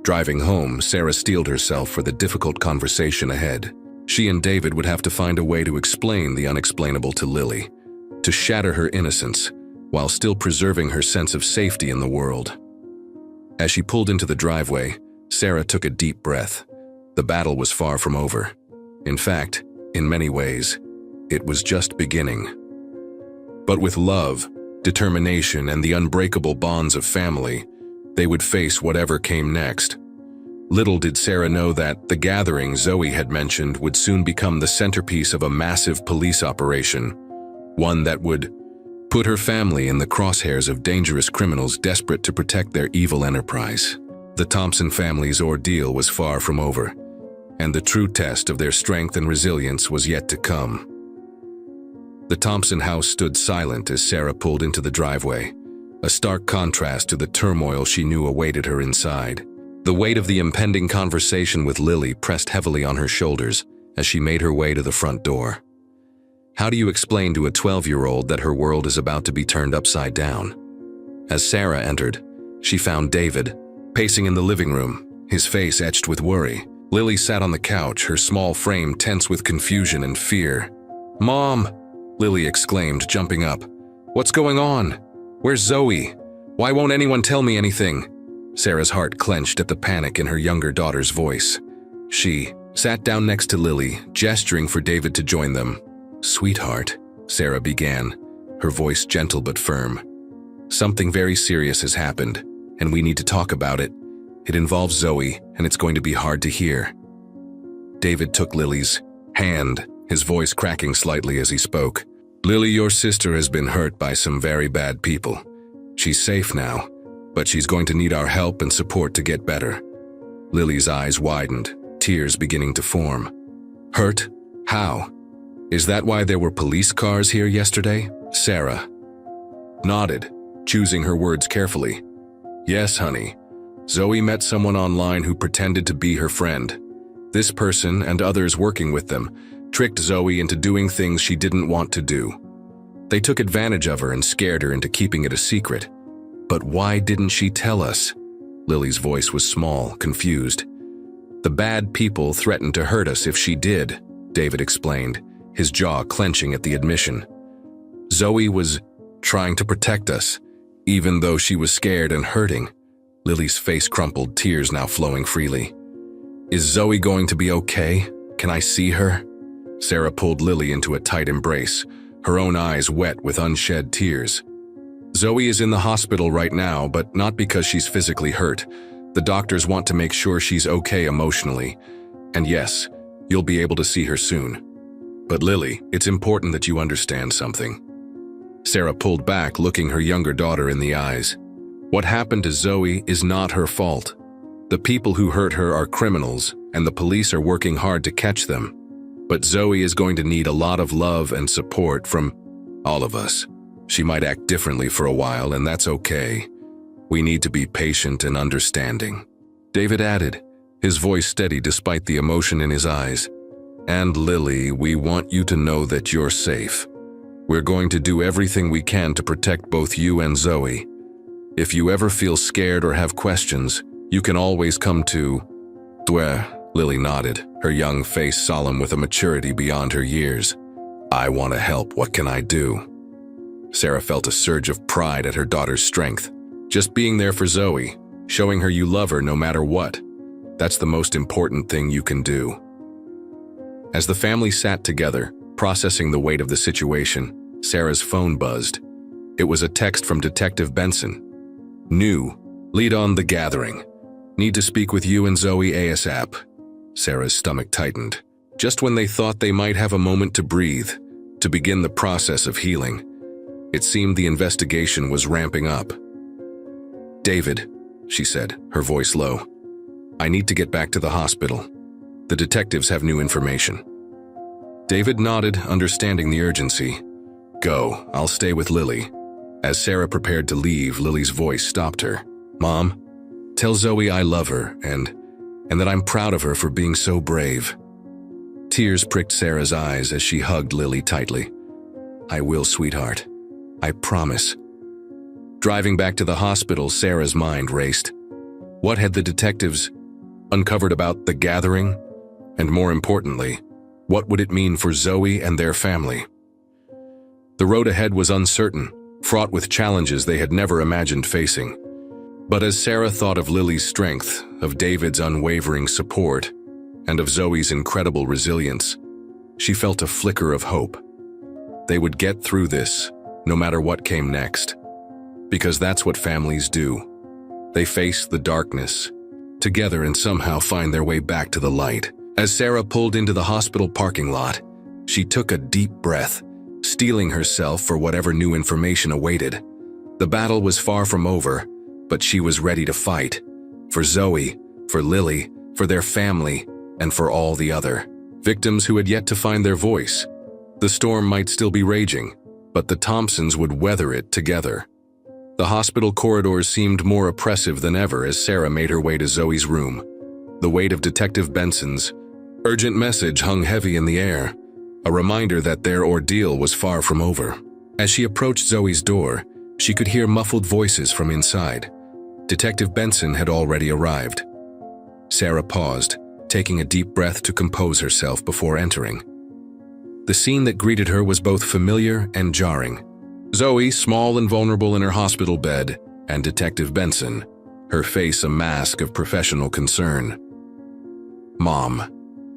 Driving home, Sarah steeled herself for the difficult conversation ahead. She and David would have to find a way to explain the unexplainable to Lily, to shatter her innocence, while still preserving her sense of safety in the world. As she pulled into the driveway, Sarah took a deep breath. The battle was far from over. In fact, in many ways, it was just beginning. But with love, determination, and the unbreakable bonds of family, they would face whatever came next. Little did Sarah know that the gathering Zoe had mentioned would soon become the centerpiece of a massive police operation, one that would put her family in the crosshairs of dangerous criminals desperate to protect their evil enterprise. The Thompson family's ordeal was far from over, and the true test of their strength and resilience was yet to come. The Thompson house stood silent as Sarah pulled into the driveway, a stark contrast to the turmoil she knew awaited her inside. The weight of the impending conversation with Lily pressed heavily on her shoulders as she made her way to the front door. How do you explain to a 12-year-old that her world is about to be turned upside down? As Sarah entered, she found David, pacing in the living room, his face etched with worry. Lily sat on the couch, her small frame tense with confusion and fear. "Mom!" Lily exclaimed, jumping up. "What's going on? Where's Zoe? Why won't anyone tell me anything?" Sarah's heart clenched at the panic in her younger daughter's voice. She sat down next to Lily, gesturing for David to join them. "Sweetheart," Sarah began, her voice gentle but firm. "Something very serious has happened, and we need to talk about it. It involves Zoe, and it's going to be hard to hear." David took Lily's hand, his voice cracking slightly as he spoke. "Lily, your sister has been hurt by some very bad people. She's safe now, but she's going to need our help and support to get better." Lily's eyes widened, tears beginning to form. "Hurt? How? Is that why there were police cars here yesterday?" Sarah nodded, choosing her words carefully. "Yes, honey. Zoe met someone online who pretended to be her friend. This person and others working with them tricked Zoe into doing things she didn't want to do. They took advantage of her and scared her into keeping it a secret. But why didn't she tell us?" Lily's voice was small, confused. "The bad people threatened to hurt us if she did," David explained, his jaw clenching at the admission. "Zoe was trying to protect us, even though she was scared and hurting." Lily's face crumpled, tears now flowing freely. "Is Zoe going to be okay? Can I see her?" Sarah pulled Lily into a tight embrace, her own eyes wet with unshed tears. "Zoe is in the hospital right now, but not because she's physically hurt. The doctors want to make sure she's okay emotionally. And yes, you'll be able to see her soon. But Lily, it's important that you understand something." Sarah pulled back, looking her younger daughter in the eyes. "What happened to Zoe is not her fault. The people who hurt her are criminals, and the police are working hard to catch them. But Zoe is going to need a lot of love and support from all of us. She might act differently for a while, and that's okay. We need to be patient and understanding." David added, his voice steady despite the emotion in his eyes. "And Lily, we want you to know that you're safe. We're going to do everything we can to protect both you and Zoe. If you ever feel scared or have questions, you can always come to..." "Dweh," Lily nodded, her young face solemn with a maturity beyond her years. "I want to help. What can I do?" Sarah felt a surge of pride at her daughter's strength. Just being there for Zoe, showing her you love her no matter what. That's the most important thing you can do. As the family sat together, processing the weight of the situation, Sarah's phone buzzed. It was a text from Detective Benson. "New. Lead on the gathering. Need to speak with you and Zoe ASAP." Sarah's stomach tightened. Just when they thought they might have a moment to breathe, to begin the process of healing, it seemed the investigation was ramping up. "David," she said, her voice low, "I need to get back to the hospital. The detectives have new information." David nodded, understanding the urgency. "Go, I'll stay with Lily." As Sarah prepared to leave, Lily's voice stopped her. "Mom, tell Zoe I love her and that I'm proud of her for being so brave." Tears pricked Sarah's eyes as she hugged Lily tightly. "I will, sweetheart. I promise." Driving back to the hospital, Sarah's mind raced. What had the detectives uncovered about the gathering? And more importantly, what would it mean for Zoe and their family? The road ahead was uncertain, fraught with challenges they had never imagined facing. But as Sarah thought of Lily's strength, of David's unwavering support, and of Zoe's incredible resilience, she felt a flicker of hope. They would get through this, no matter what came next. Because that's what families do. They face the darkness together and somehow find their way back to the light. As Sarah pulled into the hospital parking lot, she took a deep breath, steeling herself for whatever new information awaited. The battle was far from over, but she was ready to fight. For Zoe, for Lily, for their family, and for all the other victims who had yet to find their voice. The storm might still be raging, but the Thompsons would weather it together. The hospital corridors seemed more oppressive than ever as Sarah made her way to Zoe's room. The weight of Detective Benson's urgent message hung heavy in the air, a reminder that their ordeal was far from over. As she approached Zoe's door, she could hear muffled voices from inside. Detective Benson had already arrived. Sarah paused, taking a deep breath to compose herself before entering. The scene that greeted her was both familiar and jarring. Zoe, small and vulnerable in her hospital bed, and Detective Benson, her face a mask of professional concern. "Mom,"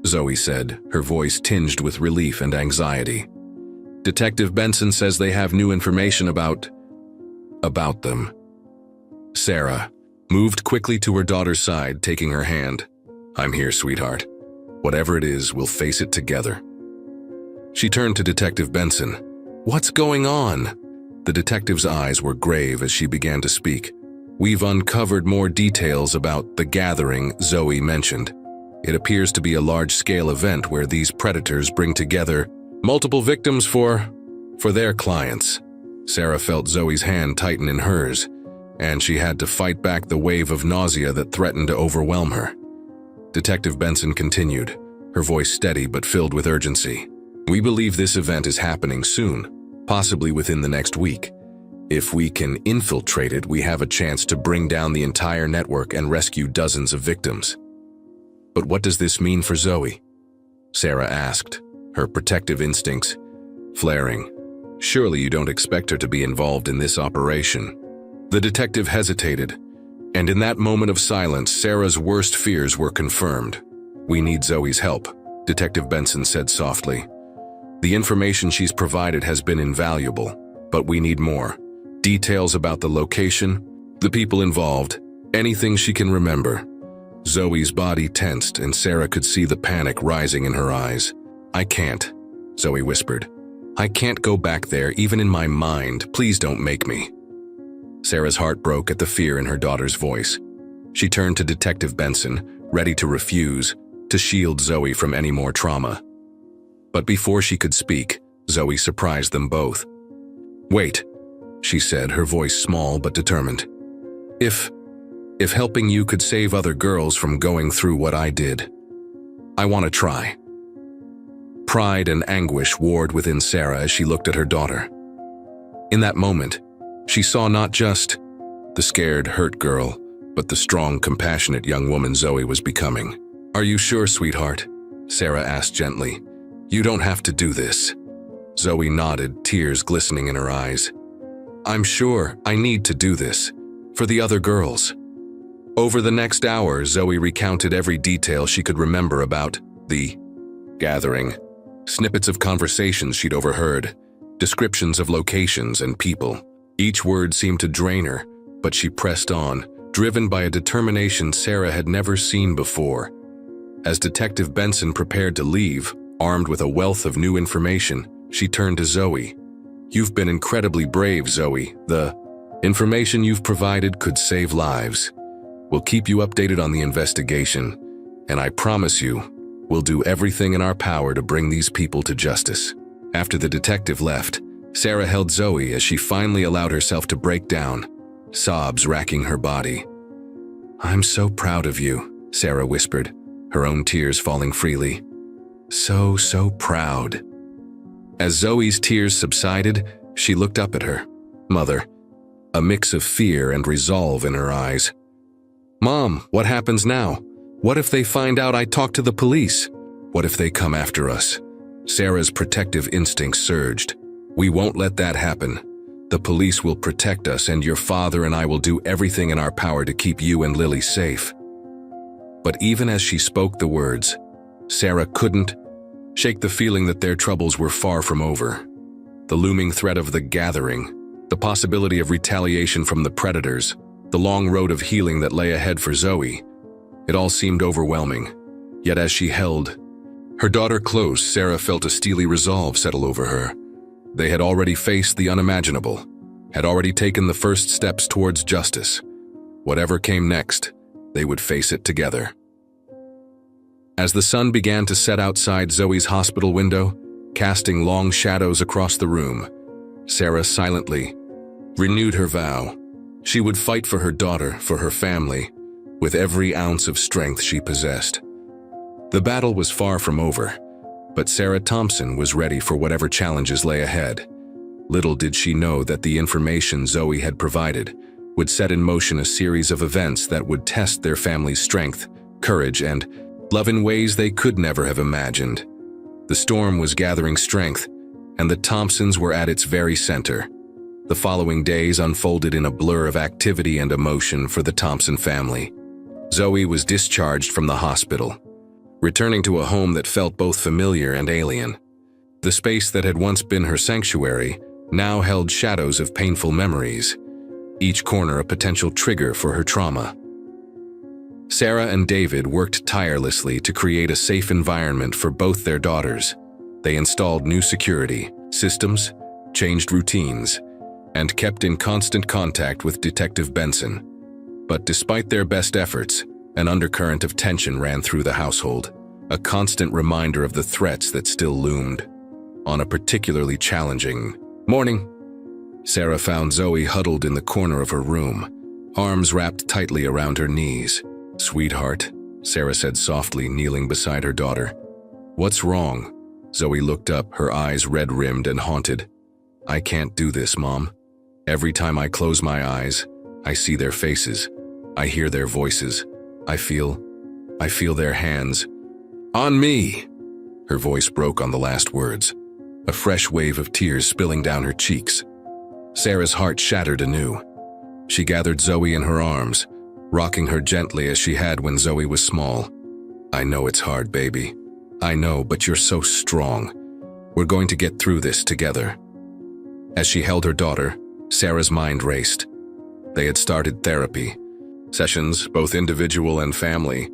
Zoe said, her voice tinged with relief and anxiety. "Detective Benson says they have new information about them." Sarah moved quickly to her daughter's side, taking her hand. "I'm here, sweetheart. Whatever it is, we'll face it together." She turned to Detective Benson. "What's going on?" The detective's eyes were grave as she began to speak. "We've uncovered more details about the gathering Zoe mentioned. It appears to be a large-scale event where these predators bring together multiple victims for their clients." Sarah felt Zoe's hand tighten in hers, and she had to fight back the wave of nausea that threatened to overwhelm her. Detective Benson continued, her voice steady but filled with urgency. "We believe this event is happening soon, possibly within the next week. If we can infiltrate it, we have a chance to bring down the entire network and rescue dozens of victims." "But what does this mean for Zoe?" Sarah asked, her protective instincts flaring. "Surely you don't expect her to be involved in this operation." The detective hesitated, and in that moment of silence, Sarah's worst fears were confirmed. "We need Zoe's help," Detective Benson said softly. "The information she's provided has been invaluable, but we need more. Details about the location, the people involved, anything she can remember." Zoe's body tensed, and Sarah could see the panic rising in her eyes. "I can't," Zoe whispered. "I can't go back there, even in my mind. Please don't make me." Sarah's heart broke at the fear in her daughter's voice. She turned to Detective Benson, ready to refuse, to shield Zoe from any more trauma. But before she could speak, Zoe surprised them both. "Wait," she said, her voice small but determined. If helping you could save other girls from going through what I did, I want to try." Pride and anguish warred within Sarah as she looked at her daughter. In that moment, she saw not just the scared, hurt girl, but the strong, compassionate young woman Zoe was becoming. "Are you sure, sweetheart?" Sarah asked gently. "You don't have to do this." Zoe nodded, tears glistening in her eyes. "I'm sure I need to do this, for the other girls." Over the next hour, Zoe recounted every detail she could remember about the gathering. Snippets of conversations she'd overheard, descriptions of locations and people. Each word seemed to drain her, but she pressed on, driven by a determination Sarah had never seen before. As Detective Benson prepared to leave, armed with a wealth of new information, she turned to Zoe. "You've been incredibly brave, Zoe. The information you've provided could save lives. We'll keep you updated on the investigation, and I promise you, we'll do everything in our power to bring these people to justice." After the detective left, Sarah held Zoe as she finally allowed herself to break down, sobs racking her body. "I'm so proud of you," Sarah whispered, her own tears falling freely. So proud." As Zoe's tears subsided, she looked up at her mother, a mix of fear and resolve in her eyes. "Mom, what happens now? What if they find out I talked to the police? What if they come after us?" Sarah's protective instincts surged. "We won't let that happen. The police will protect us, and your father and I will do everything in our power to keep you and Lily safe." But even as she spoke the words, Sarah couldn't shake the feeling that their troubles were far from over. The looming threat of the gathering, the possibility of retaliation from the predators, the long road of healing that lay ahead for Zoe. It all seemed overwhelming. Yet as she held her daughter close, Sarah felt a steely resolve settle over her. They had already faced the unimaginable, had already taken the first steps towards justice. Whatever came next, they would face it together. As the sun began to set outside Zoe's hospital window, casting long shadows across the room, Sarah silently renewed her vow. She would fight for her daughter, for her family, with every ounce of strength she possessed. The battle was far from over, but Sarah Thompson was ready for whatever challenges lay ahead. Little did she know that the information Zoe had provided would set in motion a series of events that would test their family's strength, courage, and love in ways they could never have imagined. The storm was gathering strength, and the Thompsons were at its very center. The following days unfolded in a blur of activity and emotion for the Thompson family. Zoe was discharged from the hospital, returning to a home that felt both familiar and alien. The space that had once been her sanctuary now held shadows of painful memories, each corner a potential trigger for her trauma. Sarah and David worked tirelessly to create a safe environment for both their daughters. They installed new security systems, changed routines, and kept in constant contact with Detective Benson. But despite their best efforts, an undercurrent of tension ran through the household, a constant reminder of the threats that still loomed. On a particularly challenging morning, Sarah found Zoe huddled in the corner of her room, arms wrapped tightly around her knees. "Sweetheart," Sarah said softly, kneeling beside her daughter. "What's wrong?" Zoe looked up, her eyes red-rimmed and haunted. "I can't do this, Mom. Every time I close my eyes, I see their faces. I hear their voices. I feel their hands. On me!" Her voice broke on the last words, a fresh wave of tears spilling down her cheeks. Sarah's heart shattered anew. She gathered Zoe in her arms, rocking her gently as she had when Zoe was small. "I know it's hard, baby. I know, but you're so strong. We're going to get through this together." As she held her daughter, Sarah's mind raced. They had started therapy sessions, both individual and family,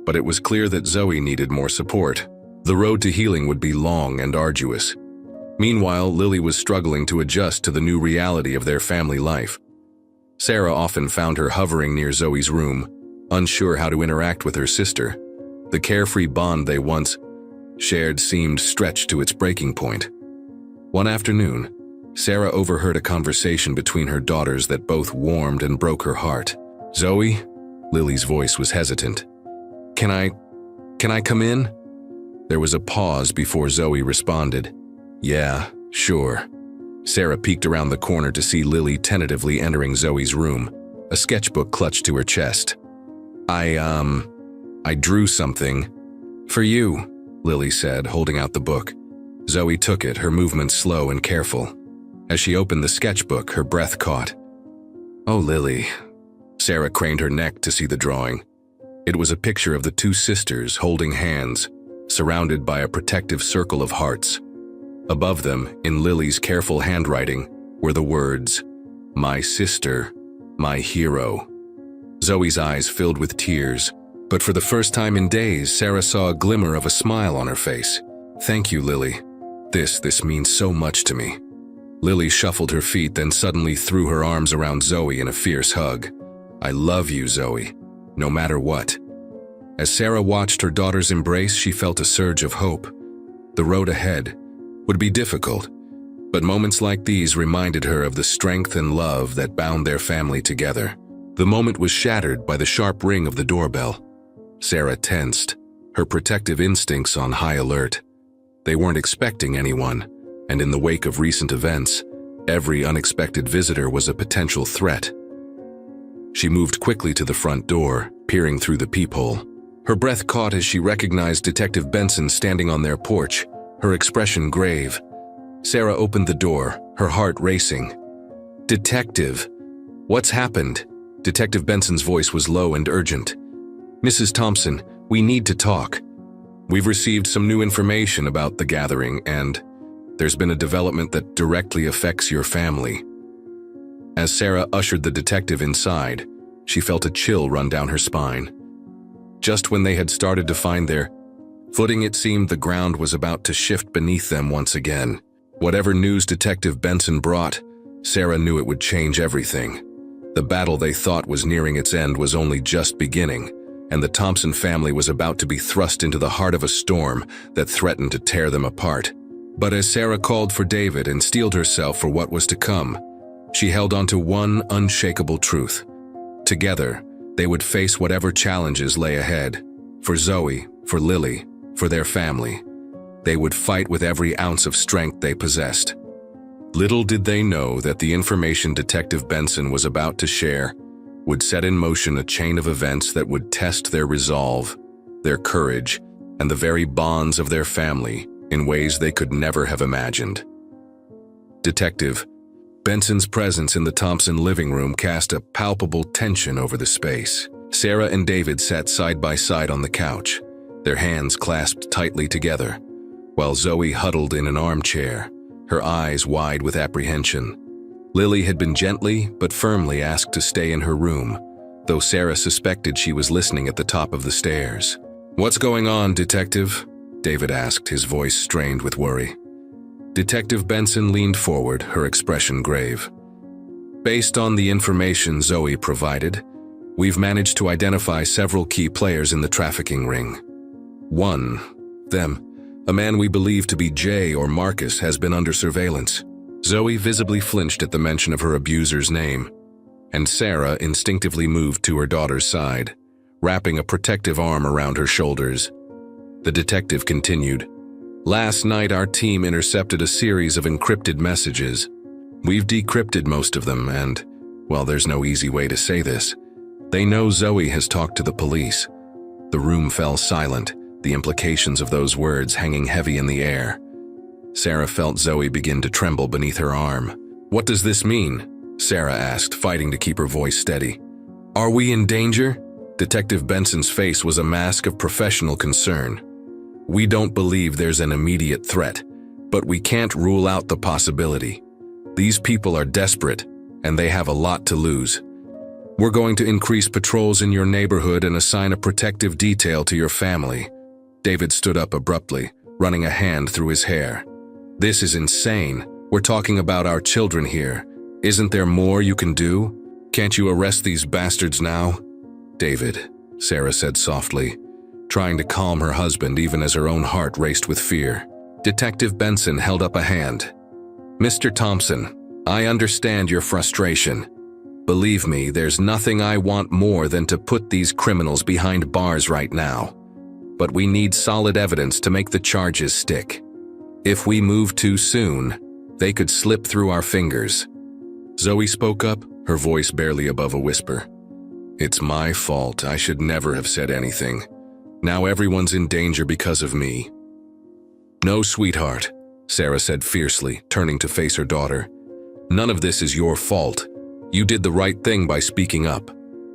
but it was clear that Zoe needed more support. The road to healing would be long and arduous. Meanwhile, Lily was struggling to adjust to the new reality of their family life. Sarah often found her hovering near Zoe's room, unsure how to interact with her sister. The carefree bond they once shared seemed stretched to its breaking point. One afternoon, Sarah overheard a conversation between her daughters that both warmed and broke her heart. "Zoe?" Lily's voice was hesitant. Can I come in?" There was a pause before Zoe responded. "Yeah, sure." Sarah peeked around the corner to see Lily tentatively entering Zoe's room, a sketchbook clutched to her chest. I drew something." "For you," Lily said, holding out the book. Zoe took it, her movements slow and careful. As she opened the sketchbook, her breath caught. "Oh, Lily." Sarah craned her neck to see the drawing. It was a picture of the two sisters holding hands, surrounded by a protective circle of hearts. Above them, in Lily's careful handwriting, were the words, "My sister, my hero." Zoe's eyes filled with tears, but for the first time in days, Sarah saw a glimmer of a smile on her face. "Thank you, Lily. This means so much to me." Lily shuffled her feet, then suddenly threw her arms around Zoe in a fierce hug. "I love you, Zoe, no matter what." As Sarah watched her daughter's embrace, she felt a surge of hope. The road ahead would be difficult, but moments like these reminded her of the strength and love that bound their family together. The moment was shattered by the sharp ring of the doorbell. Sarah tensed, her protective instincts on high alert. They weren't expecting anyone, and in the wake of recent events, every unexpected visitor was a potential threat. She moved quickly to the front door, peering through the peephole. Her breath caught as she recognized Detective Benson standing on their porch, her expression grave. Sarah opened the door, her heart racing. "Detective, what's happened?" Detective Benson's voice was low and urgent. "Mrs. Thompson, we need to talk. We've received some new information about the gathering, and there's been a development that directly affects your family." As Sarah ushered the detective inside, she felt a chill run down her spine. Just when they had started to find their footing, it seemed the ground was about to shift beneath them once again. Whatever news Detective Benson brought, Sarah knew it would change everything. The battle they thought was nearing its end was only just beginning, and the Thompson family was about to be thrust into the heart of a storm that threatened to tear them apart. But as Sarah called for David and steeled herself for what was to come, she held on to one unshakable truth. Together, they would face whatever challenges lay ahead. For Zoe, for Lily, for their family. They would fight with every ounce of strength they possessed. Little did they know that the information Detective Benson was about to share would set in motion a chain of events that would test their resolve, their courage, and the very bonds of their family in ways they could never have imagined. Detective Benson's presence in the Thompson living room cast a palpable tension over the space. Sarah and David sat side by side on the couch, their hands clasped tightly together, while Zoe huddled in an armchair, her eyes wide with apprehension. Lily had been gently but firmly asked to stay in her room, though Sarah suspected she was listening at the top of the stairs. "What's going on, Detective?" David asked, his voice strained with worry. Detective Benson leaned forward, her expression grave. "Based on the information Zoe provided, we've managed to identify several key players in the trafficking ring. One, a man we believe to be Jay or Marcus, has been under surveillance." Zoe visibly flinched at the mention of her abuser's name, and Sarah instinctively moved to her daughter's side, wrapping a protective arm around her shoulders. The detective continued, "Last night our team intercepted a series of encrypted messages. We've decrypted most of them and, well, there's no easy way to say this. They know Zoe has talked to the police." The room fell silent, the implications of those words hanging heavy in the air. Sarah felt Zoe begin to tremble beneath her arm. "What does this mean?" Sarah asked, fighting to keep her voice steady. "Are we in danger?" Detective Benson's face was a mask of professional concern. "We don't believe there's an immediate threat, but we can't rule out the possibility. These people are desperate, and they have a lot to lose. We're going to increase patrols in your neighborhood and assign a protective detail to your family." David stood up abruptly, running a hand through his hair. "This is insane. We're talking about our children here. Isn't there more you can do? Can't you arrest these bastards now?" "David," Sarah said softly, trying to calm her husband even as her own heart raced with fear. Detective Benson held up a hand. "Mr. Thompson, I understand your frustration. Believe me, there's nothing I want more than to put these criminals behind bars right now. But we need solid evidence to make the charges stick. If we move too soon, they could slip through our fingers." Zoe spoke up, her voice barely above a whisper. "It's my fault. I should never have said anything. Now everyone's in danger because of me." "No, sweetheart," Sarah said fiercely, turning to face her daughter. "None of this is your fault. You did the right thing by speaking up.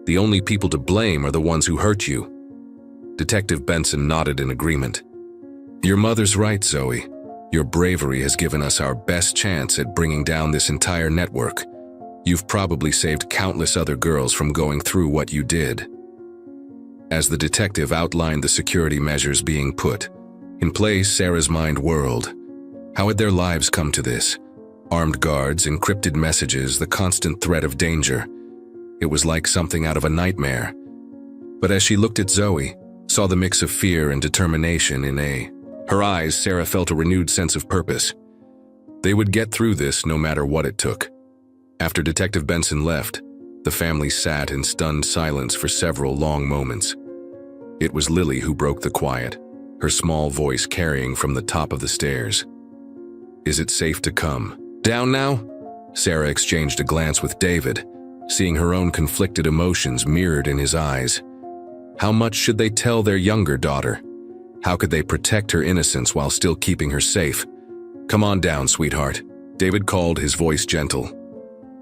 The only people to blame are the ones who hurt you." Detective Benson nodded in agreement. "Your mother's right, Zoe. Your bravery has given us our best chance at bringing down this entire network. You've probably saved countless other girls from going through what you did." As the detective outlined the security measures being put in place, Sarah's mind whirled. How had their lives come to this? Armed guards, encrypted messages, the constant threat of danger. It was like something out of a nightmare. But as she looked at Zoe, saw the mix of fear and determination in her eyes, Sarah felt a renewed sense of purpose. They would get through this no matter what it took. After Detective Benson left, the family sat in stunned silence for several long moments. It was Lily who broke the quiet, her small voice carrying from the top of the stairs. "Is it safe to come down now?" Sarah exchanged a glance with David, seeing her own conflicted emotions mirrored in his eyes. How much should they tell their younger daughter? How could they protect her innocence while still keeping her safe? "Come on down, sweetheart," David called, his voice gentle.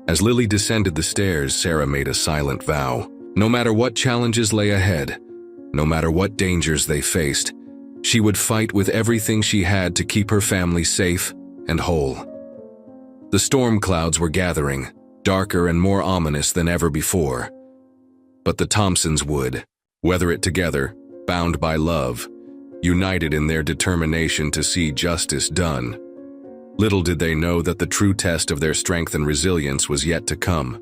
As Lily descended the stairs, Sarah made a silent vow. No matter what challenges lay ahead, no matter what dangers they faced, she would fight with everything she had to keep her family safe and whole. The storm clouds were gathering, darker and more ominous than ever before. But the Thompsons would weather it together, bound by love, united in their determination to see justice done. Little did they know that the true test of their strength and resilience was yet to come.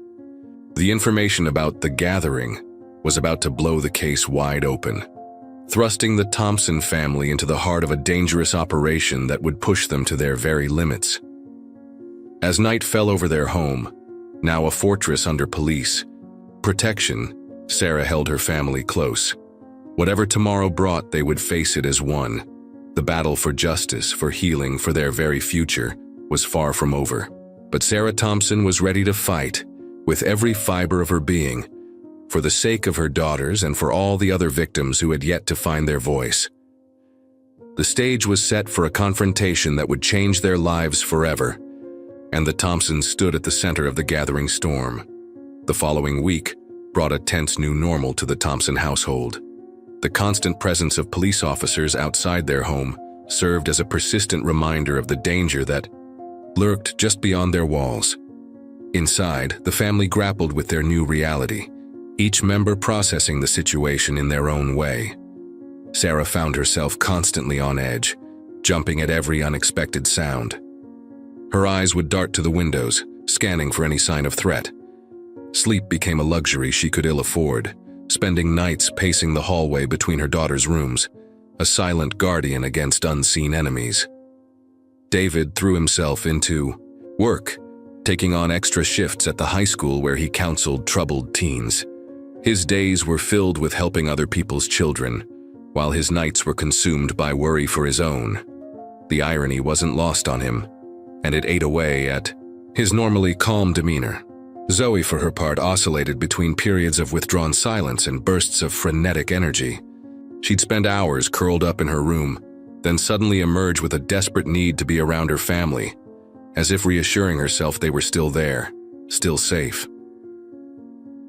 The information about the gathering was about to blow the case wide open, thrusting the Thompson family into the heart of a dangerous operation that would push them to their very limits. As night fell over their home, now a fortress under police protection, Sarah held her family close. Whatever tomorrow brought, they would face it as one. The battle for justice, for healing, for their very future was far from over. But Sarah Thompson was ready to fight, with every fiber of her being, for the sake of her daughters and for all the other victims who had yet to find their voice. The stage was set for a confrontation that would change their lives forever, and the Thompsons stood at the center of the gathering storm. The following week brought a tense new normal to the Thompson household. The constant presence of police officers outside their home served as a persistent reminder of the danger that lurked just beyond their walls. Inside, the family grappled with their new reality, each member processing the situation in their own way. Sarah found herself constantly on edge, jumping at every unexpected sound. Her eyes would dart to the windows, scanning for any sign of threat. Sleep became a luxury she could ill afford, spending nights pacing the hallway between her daughter's rooms, a silent guardian against unseen enemies. David threw himself into work, taking on extra shifts at the high school where he counseled troubled teens. His days were filled with helping other people's children, while his nights were consumed by worry for his own. The irony wasn't lost on him, and it ate away at his normally calm demeanor. Zoe, for her part, oscillated between periods of withdrawn silence and bursts of frenetic energy. She'd spend hours curled up in her room, then suddenly emerge with a desperate need to be around her family, as if reassuring herself they were still there, still safe.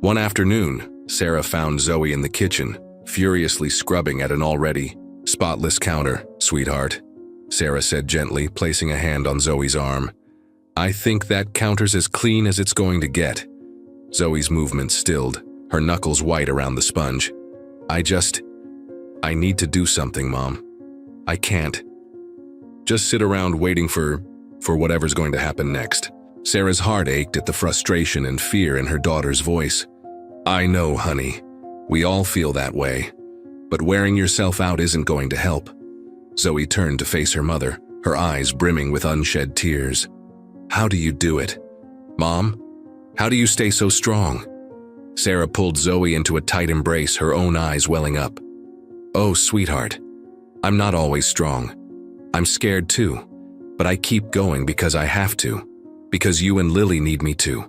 One afternoon, Sarah found Zoe in the kitchen, furiously scrubbing at an already spotless counter. "Sweetheart," Sarah said gently, placing a hand on Zoe's arm. "I think that counter's as clean as it's going to get." Zoe's movements stilled, her knuckles white around the sponge. I need to do something, Mom. I can't just sit around waiting for whatever's going to happen next." Sarah's heart ached at the frustration and fear in her daughter's voice. "I know, honey. We all feel that way. But wearing yourself out isn't going to help." Zoe turned to face her mother, her eyes brimming with unshed tears. "How do you do it? Mom? How do you stay so strong?" Sarah pulled Zoe into a tight embrace, her own eyes welling up. "Oh, sweetheart, I'm not always strong. I'm scared too, but I keep going because I have to, because you and Lily need me to.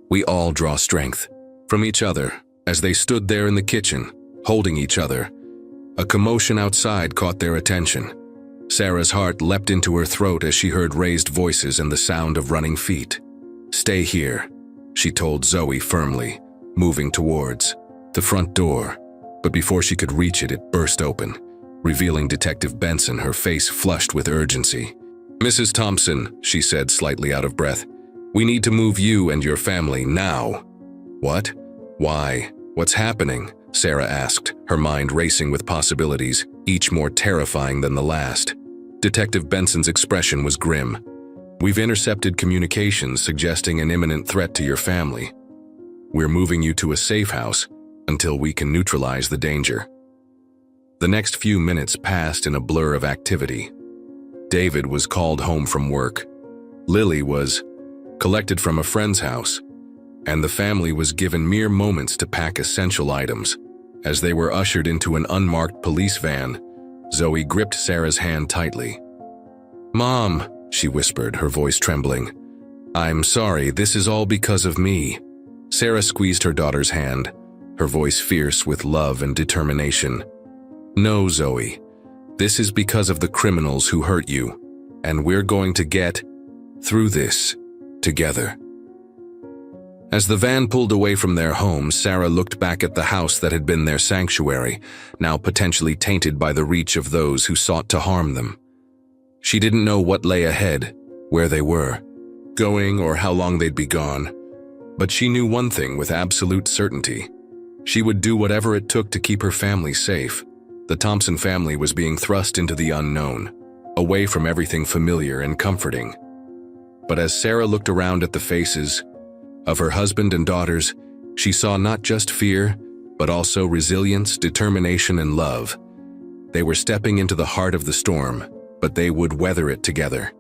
We all draw strength from each other." As they stood there in the kitchen, holding each other, a commotion outside caught their attention. Sarah's heart leapt into her throat as she heard raised voices and the sound of running feet. "Stay here," she told Zoe firmly, moving towards the front door. But before she could reach it, it burst open, revealing Detective Benson, her face flushed with urgency. "Mrs. Thompson," she said, slightly out of breath, "we need to move you and your family now." "What? Why? What's happening?" Sarah asked, her mind racing with possibilities, each more terrifying than the last. Detective Benson's expression was grim. "We've intercepted communications suggesting an imminent threat to your family. We're moving you to a safe house until we can neutralize the danger." The next few minutes passed in a blur of activity. David was called home from work. Lily was collected from a friend's house, and the family was given mere moments to pack essential items. As they were ushered into an unmarked police van, Zoe gripped Sarah's hand tightly. "Mom," she whispered, her voice trembling. "I'm sorry, this is all because of me." Sarah squeezed her daughter's hand, her voice fierce with love and determination. "No, Zoe, this is because of the criminals who hurt you, and we're going to get through this together." As the van pulled away from their home, Sarah looked back at the house that had been their sanctuary, now potentially tainted by the reach of those who sought to harm them. She didn't know what lay ahead, where they were going, or how long they'd be gone. But she knew one thing with absolute certainty. She would do whatever it took to keep her family safe. The Thompson family was being thrust into the unknown, away from everything familiar and comforting. But as Sarah looked around at the faces of her husband and daughters, she saw not just fear, but also resilience, determination, and love. They were stepping into the heart of the storm, but they would weather it together.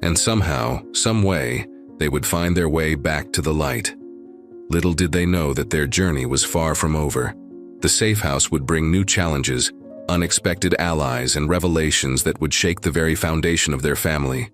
And somehow, some way, they would find their way back to the light. Little did they know that their journey was far from over. The safe house would bring new challenges, unexpected allies, and revelations that would shake the very foundation of their family.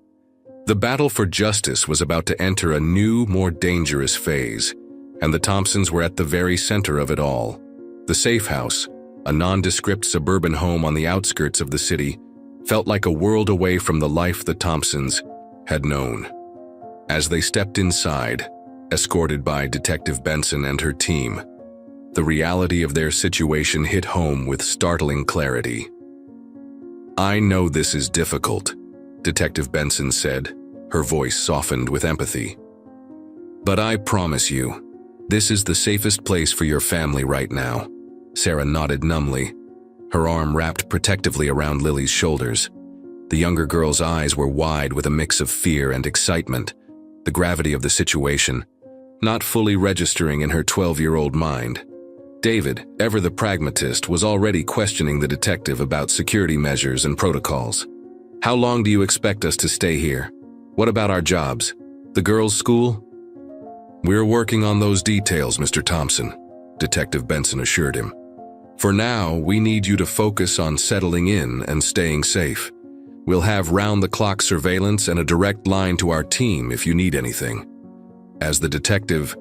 The battle for justice was about to enter a new, more dangerous phase, and the Thompsons were at the very center of it all. The safe house, a nondescript suburban home on the outskirts of the city, felt like a world away from the life the Thompsons had known. As they stepped inside, escorted by Detective Benson and her team, the reality of their situation hit home with startling clarity. "I know this is difficult," Detective Benson said, her voice softened with empathy. "But I promise you, this is the safest place for your family right now." Sarah nodded numbly, her arm wrapped protectively around Lily's shoulders. The younger girl's eyes were wide with a mix of fear and excitement, the gravity of the situation not fully registering in her 12-year-old mind. David, ever the pragmatist, was already questioning the detective about security measures and protocols. "How long do you expect us to stay here? What about our jobs? The girls' school?" "We're working on those details, Mr. Thompson," Detective Benson assured him. "For now, we need you to focus on settling in and staying safe. We'll have round-the-clock surveillance and a direct line to our team if you need anything." As the detective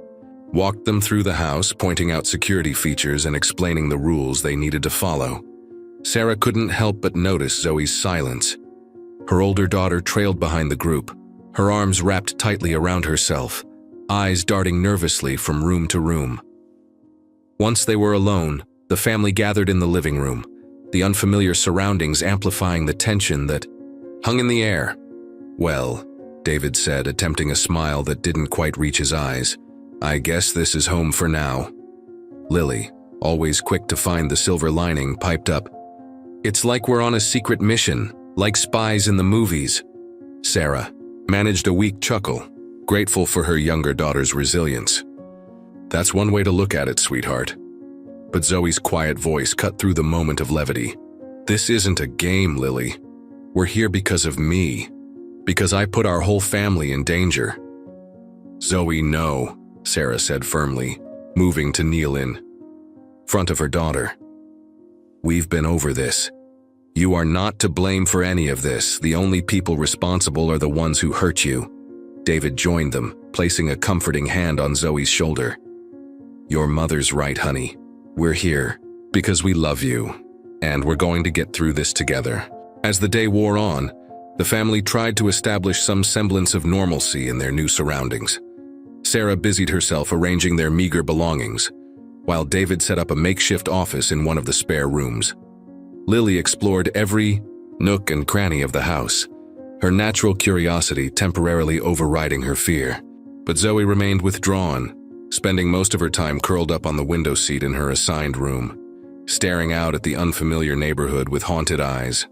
walked them through the house, pointing out security features and explaining the rules they needed to follow, Sarah couldn't help but notice Zoe's silence. Her older daughter trailed behind the group, her arms wrapped tightly around herself, eyes darting nervously from room to room. Once they were alone, the family gathered in the living room, the unfamiliar surroundings amplifying the tension that hung in the air. "Well," David said, attempting a smile that didn't quite reach his eyes, "I guess this is home for now." Lily, always quick to find the silver lining, piped up, "It's like we're on a secret mission, like spies in the movies." Sarah managed a weak chuckle, grateful for her younger daughter's resilience. "That's one way to look at it, sweetheart." But Zoe's quiet voice cut through the moment of levity. "This isn't a game, Lily. We're here because of me. Because I put our whole family in danger." "Zoe, no," Sarah said firmly, moving to kneel in front of her daughter. "We've been over this. You are not to blame for any of this. The only people responsible are the ones who hurt you." David joined them, placing a comforting hand on Zoe's shoulder. "Your mother's right, honey. We're here because we love you, and we're going to get through this together." As the day wore on, the family tried to establish some semblance of normalcy in their new surroundings. Sarah busied herself arranging their meager belongings, while David set up a makeshift office in one of the spare rooms. Lily explored every nook and cranny of the house, her natural curiosity temporarily overriding her fear. But Zoe remained withdrawn, spending most of her time curled up on the window seat in her assigned room, staring out at the unfamiliar neighborhood with haunted eyes.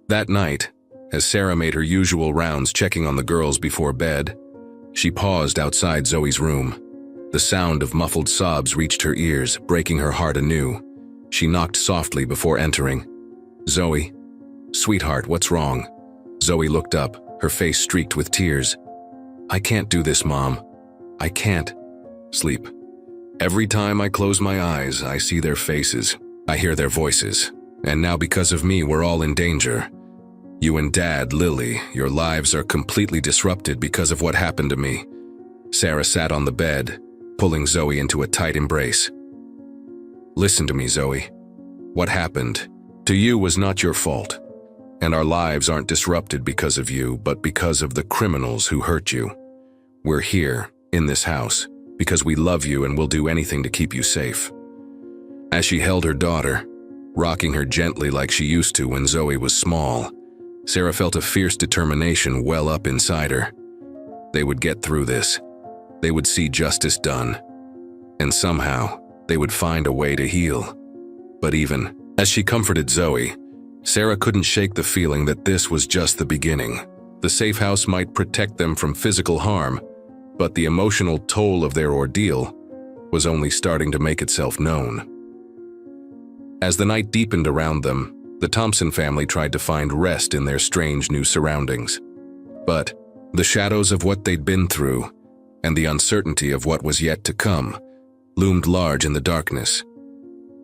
That night, as Sarah made her usual rounds checking on the girls before bed, she paused outside Zoe's room. The sound of muffled sobs reached her ears, breaking her heart anew. She knocked softly before entering. "Zoe, sweetheart, what's wrong?" Zoe looked up, her face streaked with tears. "I can't do this, Mom. I can't sleep. Every time I close my eyes, I see their faces. I hear their voices. And now because of me, we're all in danger. You and Dad, Lily, your lives are completely disrupted because of what happened to me." Sarah sat on the bed, pulling Zoe into a tight embrace. "Listen to me, Zoe. What happened to you was not your fault. And our lives aren't disrupted because of you, but because of the criminals who hurt you. We're here, in this house, because we love you and will do anything to keep you safe." As she held her daughter, rocking her gently like she used to when Zoe was small, Sarah felt a fierce determination well up inside her. They would get through this. They would see justice done. and somehow they would find a way to heal. But even as she comforted Zoe, Sarah couldn't shake the feeling that this was just the beginning. The safe house might protect them from physical harm, but the emotional toll of their ordeal was only starting to make itself known. As the night deepened around them, the Thompson family tried to find rest in their strange new surroundings. But the shadows of what they'd been through and the uncertainty of what was yet to come loomed large in the darkness.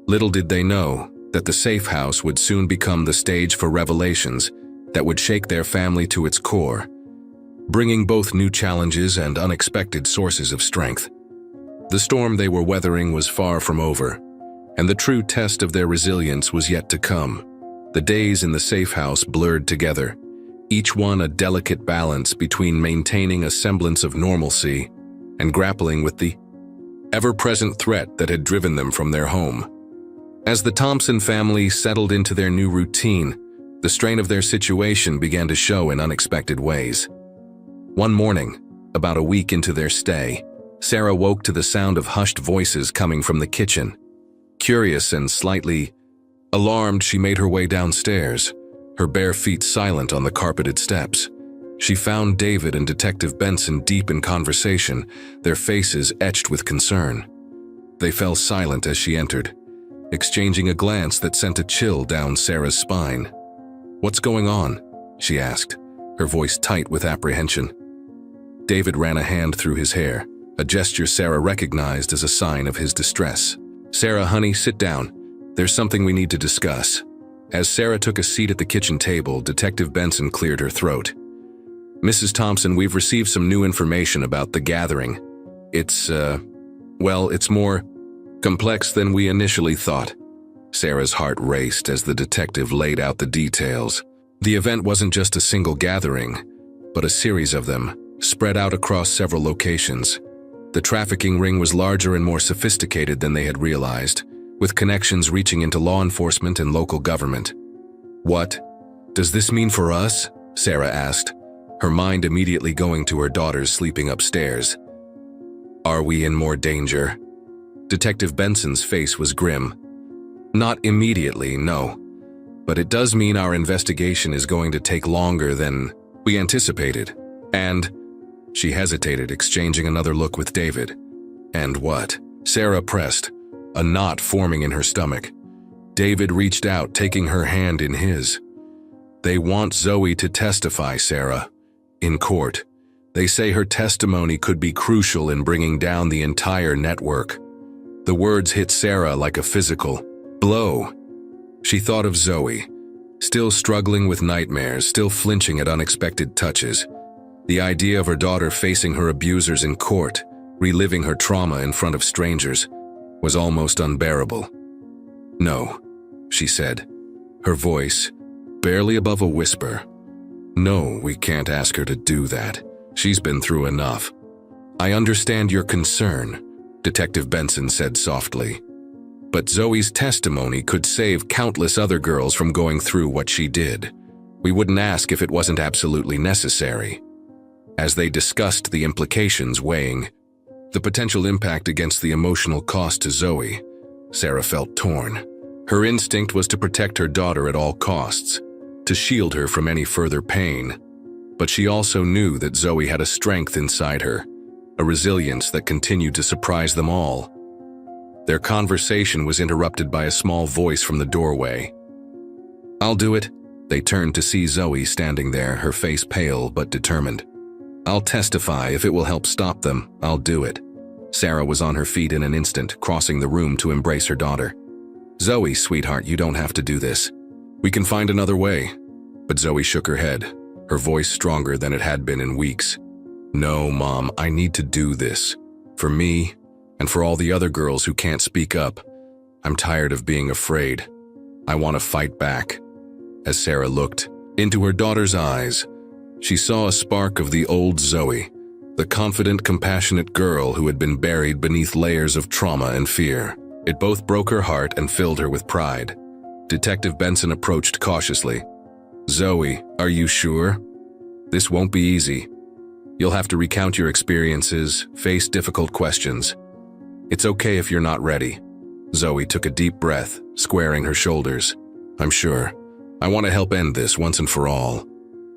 Little did they know that the safe house would soon become the stage for revelations that would shake their family to its core, bringing both new challenges and unexpected sources of strength. The storm they were weathering was far from over, and the true test of their resilience was yet to come. The days in the safe house blurred together, each one a delicate balance between maintaining a semblance of normalcy and grappling with the ever-present threat that had driven them from their home. As the Thompson family settled into their new routine, the strain of their situation began to show in unexpected ways. One morning, about a week into their stay, Sarah woke to the sound of hushed voices coming from the kitchen. Curious and slightly alarmed, she made her way downstairs, her bare feet silent on the carpeted steps. She found David and Detective Benson deep in conversation, their faces etched with concern. They fell silent as she entered, exchanging a glance that sent a chill down Sarah's spine. "What's going on?" she asked, her voice tight with apprehension. David ran a hand through his hair, a gesture Sarah recognized as a sign of his distress. "Sarah, honey, sit down. There's something we need to discuss." As Sarah took a seat at the kitchen table, Detective Benson cleared her throat. "Mrs. Thompson, we've received some new information about the gathering. It's more complex than we initially thought." Sarah's heart raced as the detective laid out the details. The event wasn't just a single gathering, but a series of them, spread out across several locations. The trafficking ring was larger and more sophisticated than they had realized, with connections reaching into law enforcement and local government. "What does this mean for us?" Sarah asked, her mind immediately going to her daughters sleeping upstairs. "Are we in more danger?" Detective Benson's face was grim. "Not immediately, no. But it does mean our investigation is going to take longer than we anticipated. And..." She hesitated, exchanging another look with David. "And what?" Sarah pressed, a knot forming in her stomach. David reached out, taking her hand in his. "They want Zoe to testify, Sarah. In court. They say her testimony could be crucial in bringing down the entire network." The words hit Sarah like a physical blow. She thought of Zoe, still struggling with nightmares, still flinching at unexpected touches. The idea of her daughter facing her abusers in court, reliving her trauma in front of strangers, was almost unbearable. "No," she said, her voice barely above a whisper. "No, we can't ask her to do that. She's been through enough." "I understand your concern," Detective Benson said softly. "But Zoe's testimony could save countless other girls from going through what she did. We wouldn't ask if it wasn't absolutely necessary." As they discussed the implications, weighing the potential impact against the emotional cost to Zoe, Sarah felt torn. Her instinct was to protect her daughter at all costs, to shield her from any further pain. But she also knew that Zoe had a strength inside her, a resilience that continued to surprise them all. Their conversation was interrupted by a small voice from the doorway. "I'll do it." They turned to see Zoe standing there, her face pale but determined. "I'll testify. If it will help stop them, I'll do it." Sarah was on her feet in an instant, crossing the room to embrace her daughter. "Zoe, sweetheart, you don't have to do this. We can find another way." But Zoe shook her head, her voice stronger than it had been in weeks. "No, Mom, I need to do this. For me, and for all the other girls who can't speak up. I'm tired of being afraid. I want to fight back." As Sarah looked into her daughter's eyes, she saw a spark of the old Zoe, the confident, compassionate girl who had been buried beneath layers of trauma and fear. It both broke her heart and filled her with pride. Detective Benson approached cautiously. "Zoe, are you sure? This won't be easy. You'll have to recount your experiences, face difficult questions." "It's okay if you're not ready." Zoe took a deep breath, squaring her shoulders. "I'm sure. I want to help end this once and for all."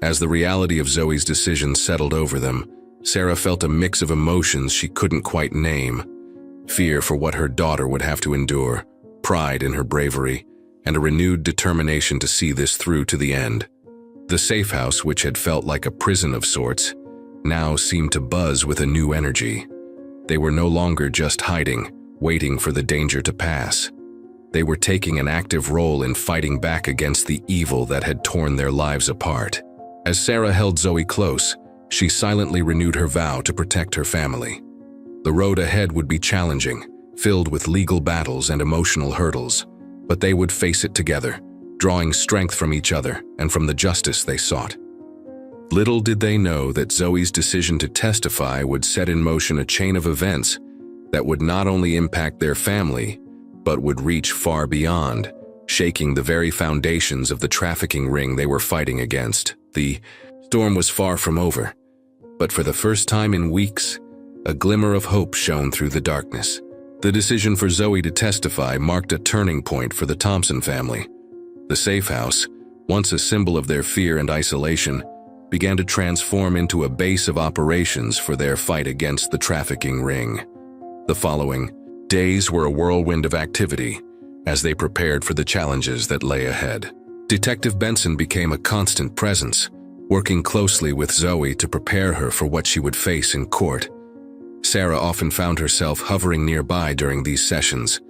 As the reality of Zoe's decision settled over them, Sarah felt a mix of emotions she couldn't quite name. Fear for what her daughter would have to endure, pride in her bravery, and a renewed determination to see this through to the end. The safe house, which had felt like a prison of sorts, now seemed to buzz with a new energy. They were no longer just hiding, waiting for the danger to pass. They were taking an active role in fighting back against the evil that had torn their lives apart. As Sarah held Zoe close, she silently renewed her vow to protect her family. The road ahead would be challenging, filled with legal battles and emotional hurdles, but they would face it together, drawing strength from each other and from the justice they sought. Little did they know that Zoe's decision to testify would set in motion a chain of events that would not only impact their family, but would reach far beyond, shaking the very foundations of the trafficking ring they were fighting against. The storm was far from over, but for the first time in weeks, a glimmer of hope shone through the darkness. The decision for Zoe to testify marked a turning point for the Thompson family. The safe house, once a symbol of their fear and isolation, began to transform into a base of operations for their fight against the trafficking ring. The following days were a whirlwind of activity as they prepared for the challenges that lay ahead. Detective Benson became a constant presence, working closely with Zoe to prepare her for what she would face in court. Sarah often found herself hovering nearby during these sessions,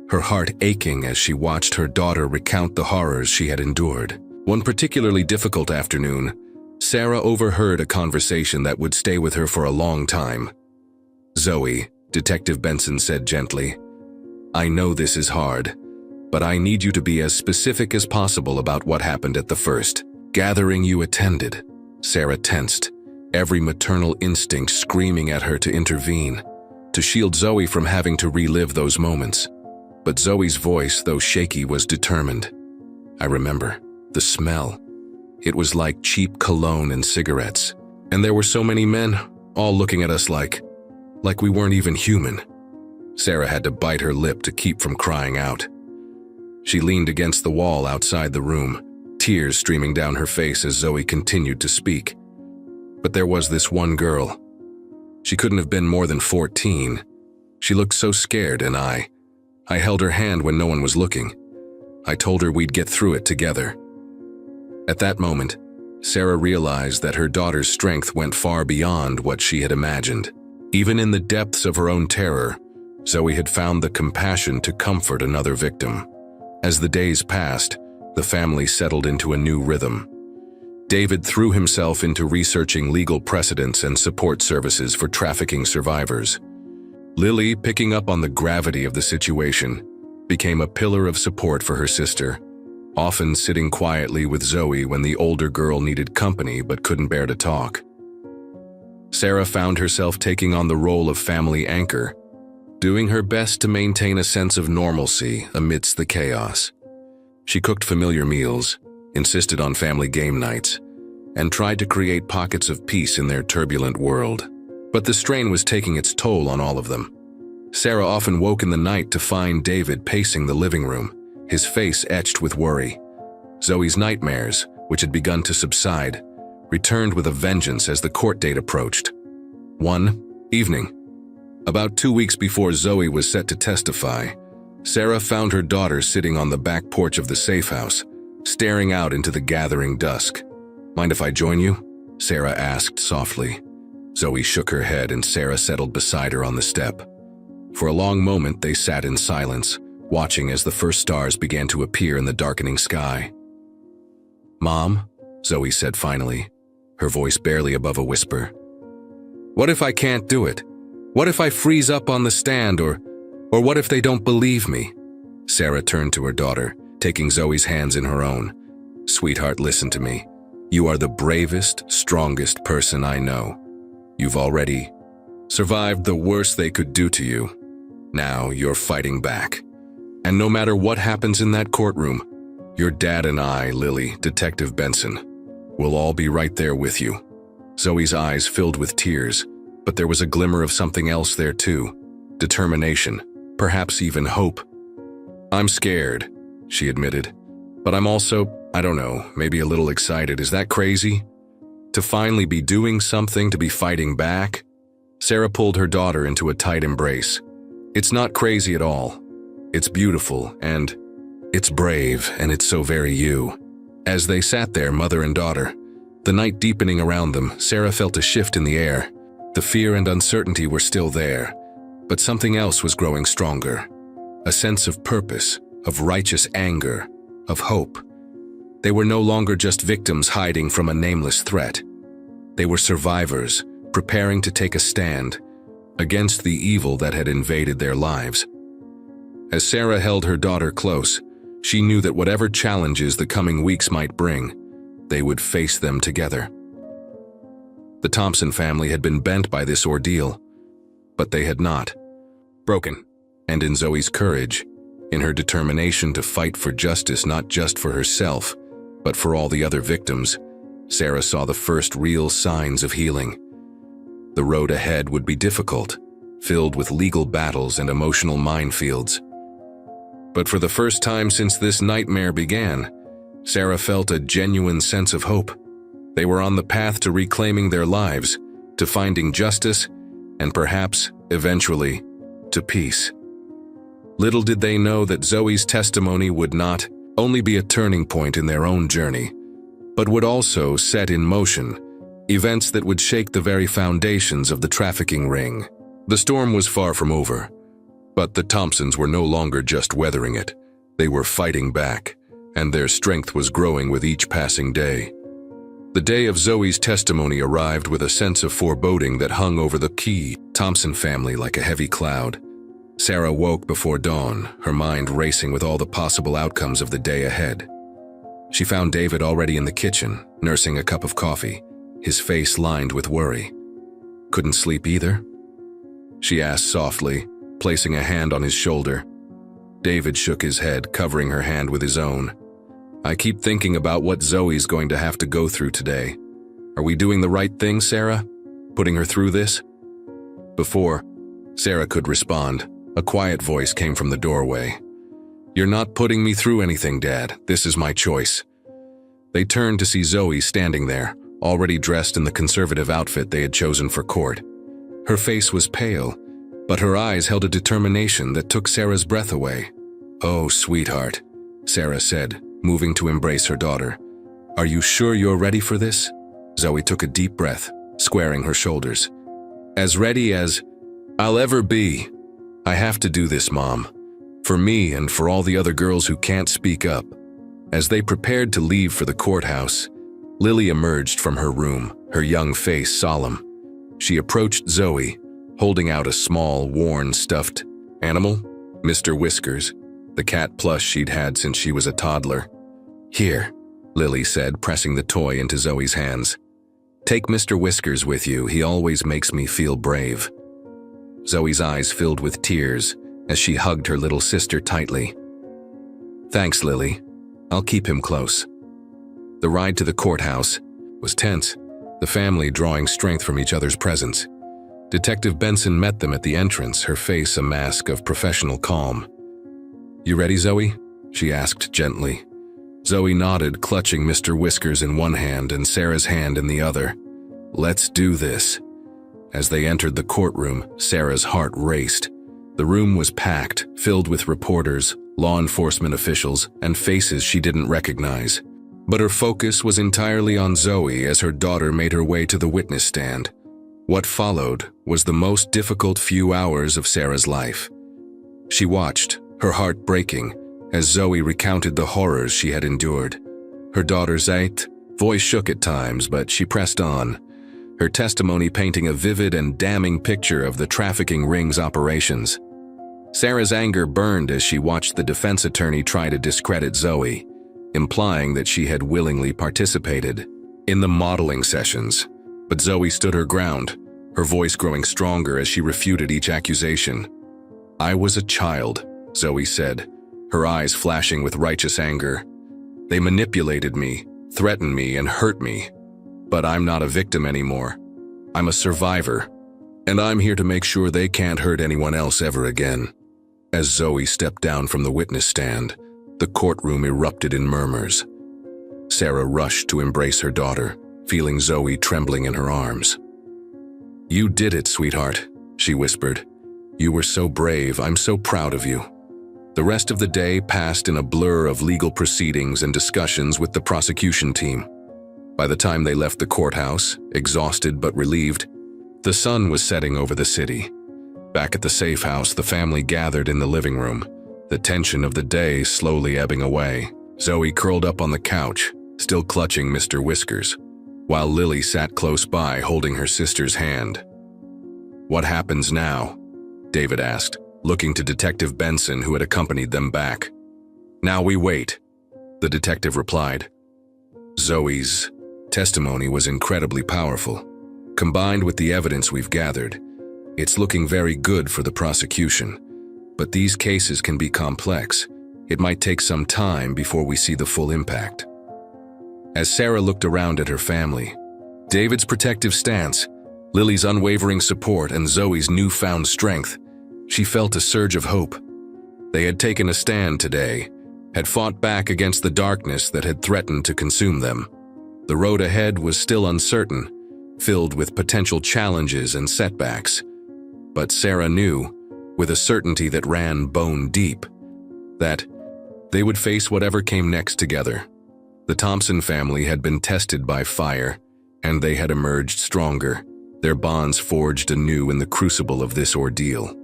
her heart aching as she watched her daughter recount the horrors she had endured. One particularly difficult afternoon, Sarah overheard a conversation that would stay with her for a long time. "Zoe," Detective Benson said gently, "I know this is hard, but I need you to be as specific as possible about what happened at the first gathering you attended." Sarah tensed, every maternal instinct screaming at her to intervene, to shield Zoe from having to relive those moments. But Zoe's voice, though shaky, was determined. "I remember. The smell. It was like cheap cologne and cigarettes. And there were so many men, all looking at us like we weren't even human." Sarah had to bite her lip to keep from crying out. She leaned against the wall outside the room, tears streaming down her face as Zoe continued to speak. But there was this one girl. She couldn't have been more than 14. She looked so scared, and I held her hand when no one was looking. I told her we'd get through it together. At that moment, Sarah realized that her daughter's strength went far beyond what she had imagined. Even in the depths of her own terror, Zoe had found the compassion to comfort another victim. As the days passed, the family settled into a new rhythm. David threw himself into researching legal precedents and support services for trafficking survivors. Lily, picking up on the gravity of the situation, became a pillar of support for her sister, often sitting quietly with Zoe when the older girl needed company but couldn't bear to talk. Sarah found herself taking on the role of family anchor, doing her best to maintain a sense of normalcy amidst the chaos. She cooked familiar meals, insisted on family game nights, and tried to create pockets of peace in their turbulent world. But the strain was taking its toll on all of them. Sarah often woke in the night to find David pacing the living room, his face etched with worry. Zoe's nightmares, which had begun to subside, returned with a vengeance as the court date approached. One evening, about 2 weeks before Zoe was set to testify, Sarah found her daughter sitting on the back porch of the safe house, staring out into the gathering dusk. "Mind if I join you?" Sarah asked softly. Zoe shook her head and Sarah settled beside her on the step. For a long moment they sat in silence, watching as the first stars began to appear in the darkening sky. "Mom," Zoe said finally, her voice barely above a whisper. "What if I can't do it? What if I freeze up on the stand, or what if they don't believe me?" Sarah turned to her daughter, taking Zoe's hands in her own. "Sweetheart, listen to me. You are the bravest, strongest person I know. You've already survived the worst they could do to you. Now you're fighting back. And no matter what happens in that courtroom, your dad and I, Lily, Detective Benson, will all be right there with you." Zoe's eyes filled with tears, but there was a glimmer of something else there too, determination, perhaps even hope. "I'm scared," she admitted. "But I'm also, I don't know, maybe a little excited. Is that crazy? To finally be doing something, to be fighting back?" Sarah pulled her daughter into a tight embrace. "It's not crazy at all. It's beautiful, and it's brave, and it's so very you." As they sat there, mother and daughter, the night deepening around them, Sarah felt a shift in the air. The fear and uncertainty were still there, but something else was growing stronger. A sense of purpose, of righteous anger, of hope. They were no longer just victims hiding from a nameless threat. They were survivors, preparing to take a stand against the evil that had invaded their lives. As Sarah held her daughter close, she knew that whatever challenges the coming weeks might bring, they would face them together. The Thompson family had been bent by this ordeal, but they had not broken. And in Zoe's courage, in her determination to fight for justice not just for herself, but for all the other victims, Sarah saw the first real signs of healing. The road ahead would be difficult, filled with legal battles and emotional minefields. But for the first time since this nightmare began, Sarah felt a genuine sense of hope. They were on the path to reclaiming their lives, to finding justice, and perhaps, eventually, to peace. Little did they know that Zoe's testimony would not only be a turning point in their own journey, but would also set in motion events that would shake the very foundations of the trafficking ring. The storm was far from over, but the Thompsons were no longer just weathering it. They were fighting back, and their strength was growing with each passing day. The day of Zoe's testimony arrived with a sense of foreboding that hung over the Key Thompson family like a heavy cloud. Sarah woke before dawn, her mind racing with all the possible outcomes of the day ahead. She found David already in the kitchen, nursing a cup of coffee, his face lined with worry. "Couldn't sleep either?" she asked softly, placing a hand on his shoulder. David shook his head, covering her hand with his own. "I keep thinking about what Zoe's going to have to go through today. Are we doing the right thing, Sarah? Putting her through this?" Before Sarah could respond, a quiet voice came from the doorway. "You're not putting me through anything, Dad. This is my choice." They turned to see Zoe standing there, already dressed in the conservative outfit they had chosen for court. Her face was pale, but her eyes held a determination that took Sarah's breath away. "Oh, sweetheart," Sarah said, moving to embrace her daughter. "Are you sure you're ready for this?" Zoe took a deep breath, squaring her shoulders. "As ready as I'll ever be. I have to do this, Mom. For me and for all the other girls who can't speak up." As they prepared to leave for the courthouse, Lily emerged from her room, her young face solemn. She approached Zoe, holding out a small, worn, stuffed animal, Mr. Whiskers, the cat plush she'd had since she was a toddler. "Here," Lily said, pressing the toy into Zoe's hands. "Take Mr. Whiskers with you. He always makes me feel brave." Zoe's eyes filled with tears as she hugged her little sister tightly. "Thanks, Lily. I'll keep him close." The ride to the courthouse was tense, the family drawing strength from each other's presence. Detective Benson met them at the entrance, her face a mask of professional calm. "You ready, Zoe?" she asked gently. Zoe nodded, clutching Mr. Whiskers in one hand and Sarah's hand in the other. "Let's do this." As they entered the courtroom, Sarah's heart raced. The room was packed, filled with reporters, law enforcement officials, and faces she didn't recognize. But her focus was entirely on Zoe as her daughter made her way to the witness stand. What followed was the most difficult few hours of Sarah's life. She watched, her heart breaking, as Zoe recounted the horrors she had endured. Her daughter's voice shook at times, but she pressed on, her testimony painting a vivid and damning picture of the trafficking ring's operations. Sarah's anger burned as she watched the defense attorney try to discredit Zoe, implying that she had willingly participated in the modeling sessions. But Zoe stood her ground, her voice growing stronger as she refuted each accusation. "I was a child," Zoe said, her eyes flashing with righteous anger. "They manipulated me, threatened me, and hurt me. But I'm not a victim anymore. I'm a survivor. And I'm here to make sure they can't hurt anyone else ever again." As Zoe stepped down from the witness stand, the courtroom erupted in murmurs. Sarah rushed to embrace her daughter, feeling Zoe trembling in her arms. "You did it, sweetheart," she whispered. "You were so brave. I'm so proud of you." The rest of the day passed in a blur of legal proceedings and discussions with the prosecution team. By the time they left the courthouse, exhausted but relieved, the sun was setting over the city. Back at the safe house, the family gathered in the living room, the tension of the day slowly ebbing away. Zoe curled up on the couch, still clutching Mr. Whiskers, while Lily sat close by holding her sister's hand. "What happens now?" David asked, looking to Detective Benson, who had accompanied them back. "Now we wait," the detective replied. Zoe's testimony was incredibly powerful. Combined with the evidence we've gathered, it's looking very good for the prosecution. But these cases can be complex. It might take some time before we see the full impact. As Sarah looked around at her family, David's protective stance, Lily's unwavering support, and Zoe's newfound strength, she felt a surge of hope. They had taken a stand today, had fought back against the darkness that had threatened to consume them. The road ahead was still uncertain, filled with potential challenges and setbacks. But Sarah knew, with a certainty that ran bone deep, that they would face whatever came next together. The Thompson family had been tested by fire, and they had emerged stronger, their bonds forged anew in the crucible of this ordeal.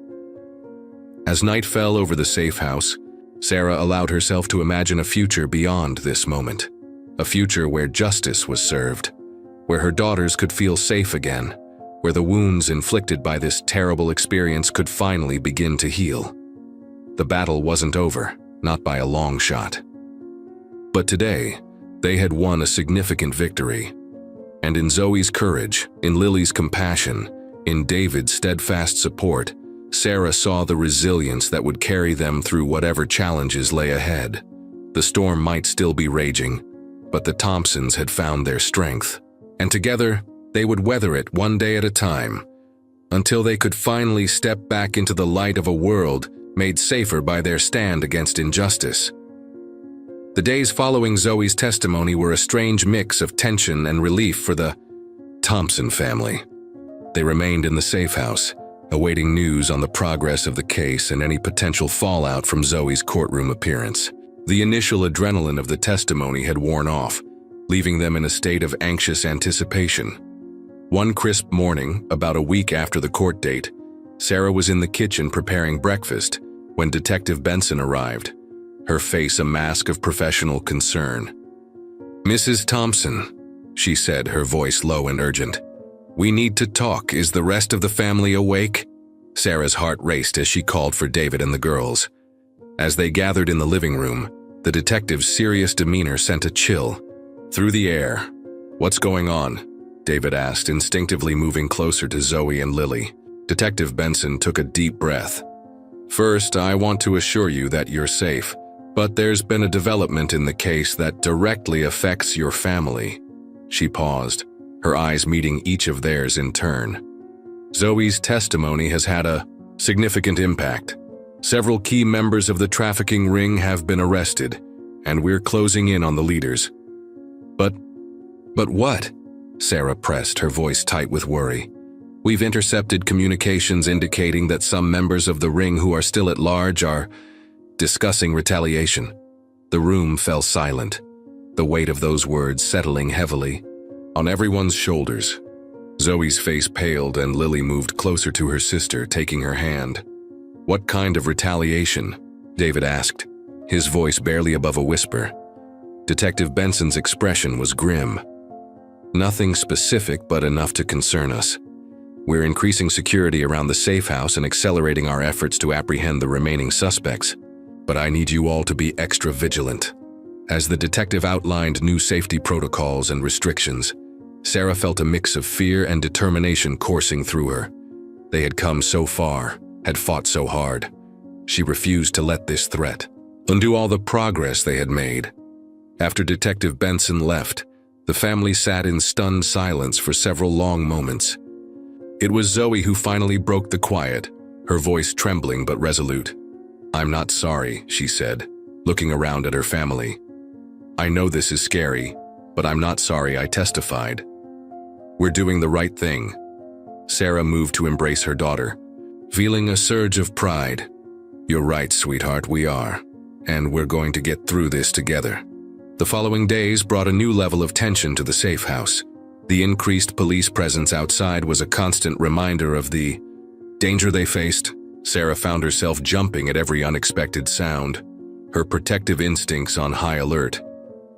As night fell over the safe house, Sarah allowed herself to imagine a future beyond this moment, a future where justice was served, where her daughters could feel safe again, where the wounds inflicted by this terrible experience could finally begin to heal. The battle wasn't over, not by a long shot. But today, they had won a significant victory. And in Zoe's courage, in Lily's compassion, in David's steadfast support, Sarah saw the resilience that would carry them through whatever challenges lay ahead. The storm might still be raging, but the Thompsons had found their strength. And together, they would weather it one day at a time, until they could finally step back into the light of a world made safer by their stand against injustice. The days following Zoe's testimony were a strange mix of tension and relief for the Thompson family. They remained in the safe house, awaiting news on the progress of the case and any potential fallout from Zoe's courtroom appearance. The initial adrenaline of the testimony had worn off, leaving them in a state of anxious anticipation. One crisp morning, about a week after the court date, Sarah was in the kitchen preparing breakfast when Detective Benson arrived, her face a mask of professional concern. "Mrs. Thompson," she said, her voice low and urgent. "We need to talk. Is the rest of the family awake?" Sarah's heart raced as she called for David and the girls. As they gathered in the living room, the detective's serious demeanor sent a chill through the air. "What's going on?" David asked, instinctively moving closer to Zoe and Lily. Detective Benson took a deep breath. "First, I want to assure you that you're safe, but there's been a development in the case that directly affects your family." She paused, her eyes meeting each of theirs in turn. "Zoe's testimony has had a significant impact. Several key members of the trafficking ring have been arrested, and we're closing in on the leaders." But what?" Sarah pressed, her voice tight with worry. "We've intercepted communications indicating that some members of the ring who are still at large are discussing retaliation." The room fell silent, the weight of those words settling heavily on everyone's shoulders. Zoe's face paled and Lily moved closer to her sister, taking her hand. "What kind of retaliation?" David asked, his voice barely above a whisper. Detective Benson's expression was grim. "Nothing specific, but enough to concern us. We're increasing security around the safe house and accelerating our efforts to apprehend the remaining suspects. But I need you all to be extra vigilant." As the detective outlined new safety protocols and restrictions, Sarah felt a mix of fear and determination coursing through her. They had come so far, had fought so hard. She refused to let this threat undo all the progress they had made. After Detective Benson left, the family sat in stunned silence for several long moments. It was Zoe who finally broke the quiet, her voice trembling but resolute. "I'm not sorry," she said, looking around at her family. "I know this is scary, but I'm not sorry," I testified. "We're doing the right thing." Sarah moved to embrace her daughter, feeling a surge of pride. "You're right, sweetheart, we are. And we're going to get through this together." The following days brought a new level of tension to the safe house. The increased police presence outside was a constant reminder of the danger they faced. Sarah found herself jumping at every unexpected sound, her protective instincts on high alert.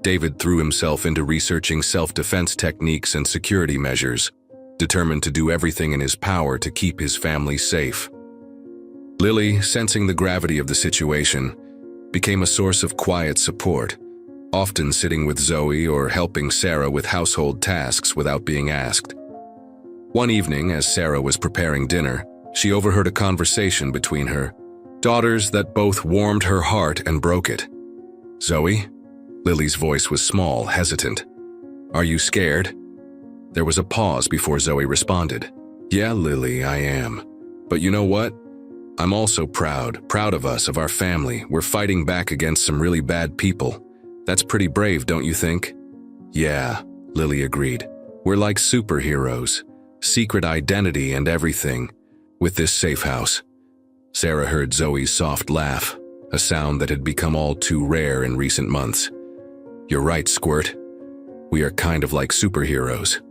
David threw himself into researching self-defense techniques and security measures, determined to do everything in his power to keep his family safe. Lily, sensing the gravity of the situation, became a source of quiet support, often sitting with Zoe or helping Sarah with household tasks without being asked. One evening, as Sarah was preparing dinner, she overheard a conversation between her daughters that both warmed her heart and broke it. "Zoe?" Lily's voice was small, hesitant. "Are you scared?" There was a pause before Zoe responded. "Yeah, Lily, I am. But you know what? I'm also proud of us, of our family. We're fighting back against some really bad people. That's pretty brave, don't you think?" "Yeah," Lily agreed. "We're like superheroes. Secret identity and everything. With this safe house." Sarah heard Zoe's soft laugh, a sound that had become all too rare in recent months. "You're right, Squirt. We are kind of like superheroes."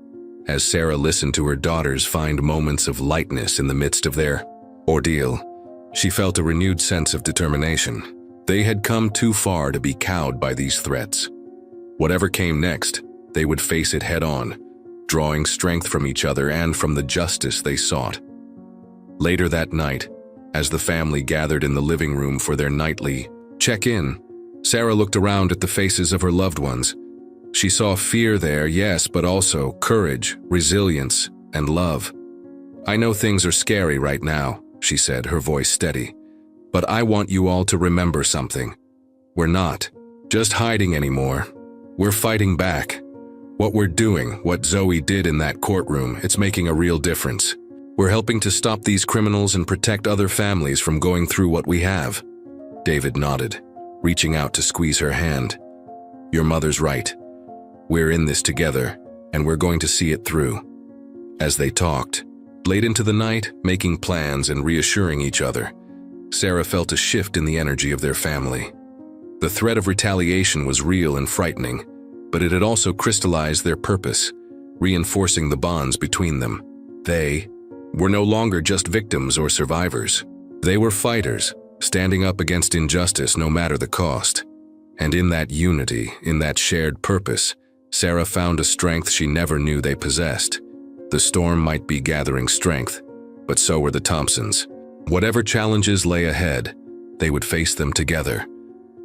As Sarah listened to her daughters find moments of lightness in the midst of their ordeal, she felt a renewed sense of determination. They had come too far to be cowed by these threats. Whatever came next, they would face it head-on, drawing strength from each other and from the justice they sought. Later that night, as the family gathered in the living room for their nightly check-in, Sarah looked around at the faces of her loved ones. She saw fear there, yes, but also courage, resilience, and love. "I know things are scary right now," she said, her voice steady. "But I want you all to remember something. We're not just hiding anymore. We're fighting back. What we're doing, what Zoe did in that courtroom, it's making a real difference. We're helping to stop these criminals and protect other families from going through what we have." David nodded, reaching out to squeeze her hand. "Your mother's right. We're in this together, and we're going to see it through." As they talked, late into the night, making plans and reassuring each other, Sarah felt a shift in the energy of their family. The threat of retaliation was real and frightening, but it had also crystallized their purpose, reinforcing the bonds between them. They were no longer just victims or survivors. They were fighters, standing up against injustice no matter the cost. And in that unity, in that shared purpose, Sarah found a strength she never knew they possessed. The storm might be gathering strength, but so were the Thompsons. Whatever challenges lay ahead, they would face them together,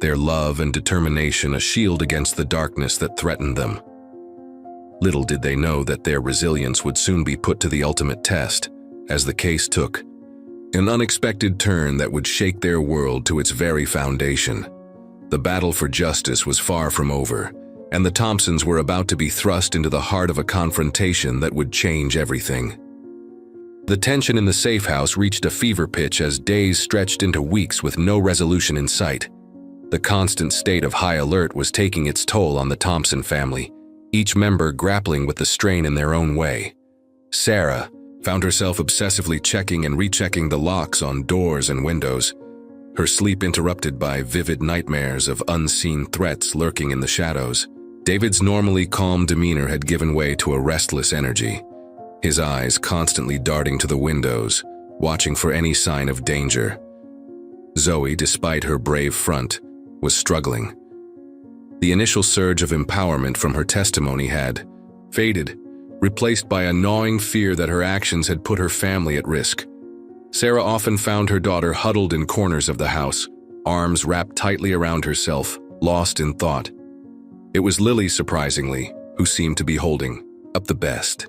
their love and determination a shield against the darkness that threatened them. Little did they know that their resilience would soon be put to the ultimate test, as the case took an unexpected turn that would shake their world to its very foundation. The battle for justice was far from over, and the Thompsons were about to be thrust into the heart of a confrontation that would change everything. The tension in the safe house reached a fever pitch as days stretched into weeks with no resolution in sight. The constant state of high alert was taking its toll on the Thompson family, each member grappling with the strain in their own way. Sarah found herself obsessively checking and rechecking the locks on doors and windows, her sleep interrupted by vivid nightmares of unseen threats lurking in the shadows. David's normally calm demeanor had given way to a restless energy, his eyes constantly darting to the windows, watching for any sign of danger. Zoe, despite her brave front, was struggling. The initial surge of empowerment from her testimony had faded, replaced by a gnawing fear that her actions had put her family at risk. Sarah often found her daughter huddled in corners of the house, arms wrapped tightly around herself, lost in thought. It was Lily, surprisingly, who seemed to be holding up the best.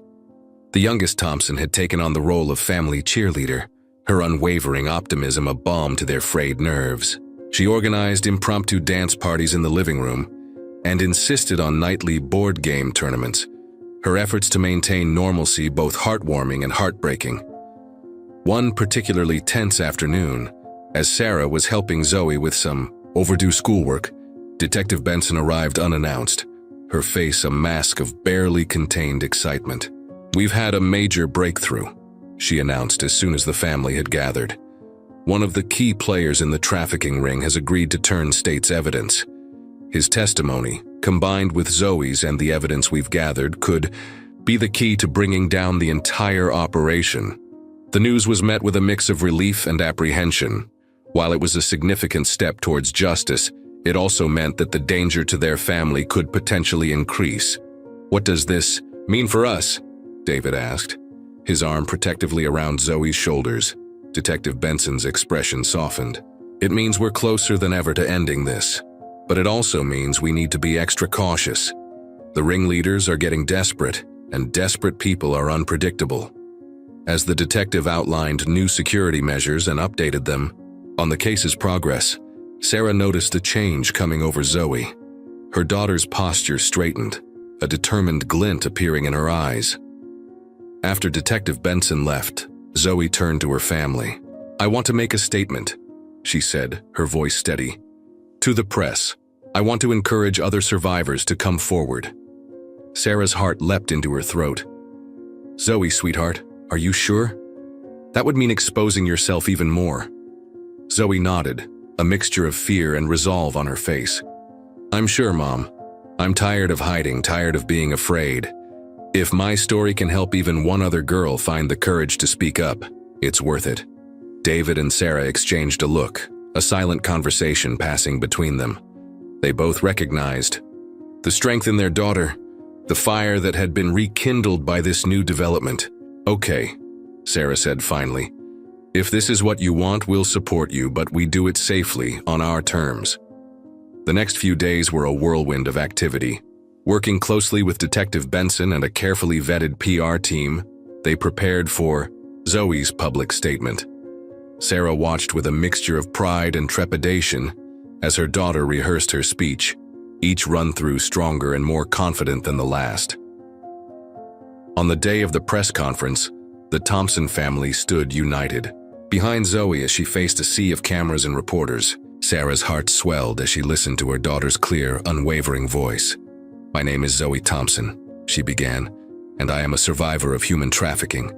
The youngest Thompson had taken on the role of family cheerleader, her unwavering optimism a balm to their frayed nerves. She organized impromptu dance parties in the living room and insisted on nightly board game tournaments, her efforts to maintain normalcy both heartwarming and heartbreaking. One particularly tense afternoon, as Sarah was helping Zoe with some overdue schoolwork, Detective Benson arrived unannounced, her face a mask of barely contained excitement. "We've had a major breakthrough," she announced as soon as the family had gathered. "One of the key players in the trafficking ring has agreed to turn state's evidence. His testimony, combined with Zoe's and the evidence we've gathered, could be the key to bringing down the entire operation." The news was met with a mix of relief and apprehension. While it was a significant step towards justice, it also meant that the danger to their family could potentially increase. "What does this mean for us?" David asked, his arm protectively around Zoe's shoulders. Detective Benson's expression softened. "It means we're closer than ever to ending this. But it also means we need to be extra cautious. The ringleaders are getting desperate, and desperate people are unpredictable." As the detective outlined new security measures and updated them on the case's progress, Sarah noticed a change coming over Zoe. Her daughter's posture straightened, a determined glint appearing in her eyes. After Detective Benson left, Zoe turned to her family. "I want to make a statement," she said, her voice steady. "To the press, I want to encourage other survivors to come forward." Sarah's heart leapt into her throat. "Zoe, sweetheart, are you sure? That would mean exposing yourself even more." Zoe nodded, a mixture of fear and resolve on her face. "I'm sure, Mom. I'm tired of hiding, tired of being afraid. If my story can help even one other girl find the courage to speak up, it's worth it." David and Sarah exchanged a look, a silent conversation passing between them. They both recognized the strength in their daughter, the fire that had been rekindled by this new development. "Okay," Sarah said finally. "If this is what you want, we'll support you, but we do it safely, on our terms." The next few days were a whirlwind of activity. Working closely with Detective Benson and a carefully vetted PR team, they prepared for Zoe's public statement. Sarah watched with a mixture of pride and trepidation as her daughter rehearsed her speech, each run-through stronger and more confident than the last. On the day of the press conference, the Thompson family stood united. Behind Zoe as she faced a sea of cameras and reporters, Sarah's heart swelled as she listened to her daughter's clear, unwavering voice. "My name is Zoe Thompson," she began, "and I am a survivor of human trafficking.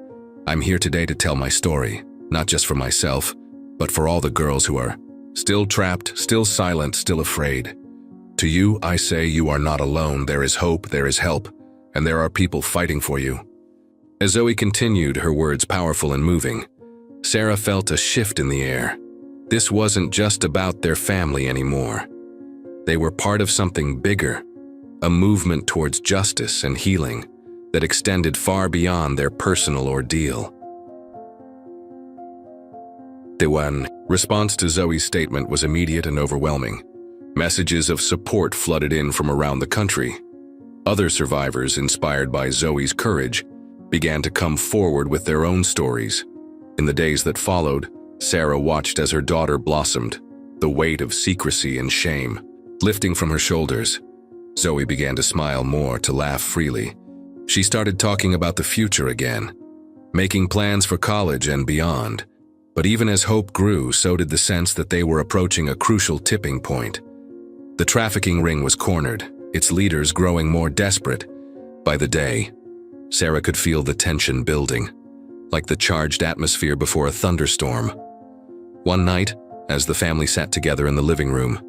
I'm here today to tell my story, not just for myself, but for all the girls who are still trapped, still silent, still afraid. To you, I say you are not alone. There is hope, there is help, and there are people fighting for you." As Zoe continued, her words powerful and moving, Sarah felt a shift in the air. This wasn't just about their family anymore. They were part of something bigger, a movement towards justice and healing that extended far beyond their personal ordeal. The response to Zoe's statement was immediate and overwhelming. Messages of support flooded in from around the country. Other survivors, inspired by Zoe's courage, began to come forward with their own stories. In the days that followed, Sarah watched as her daughter blossomed, the weight of secrecy and shame lifting from her shoulders. Zoe began to smile more, to laugh freely. She started talking about the future again, making plans for college and beyond. But even as hope grew, so did the sense that they were approaching a crucial tipping point. The trafficking ring was cornered, its leaders growing more desperate by the day. Sarah could feel the tension building, like the charged atmosphere before a thunderstorm. One night, as the family sat together in the living room,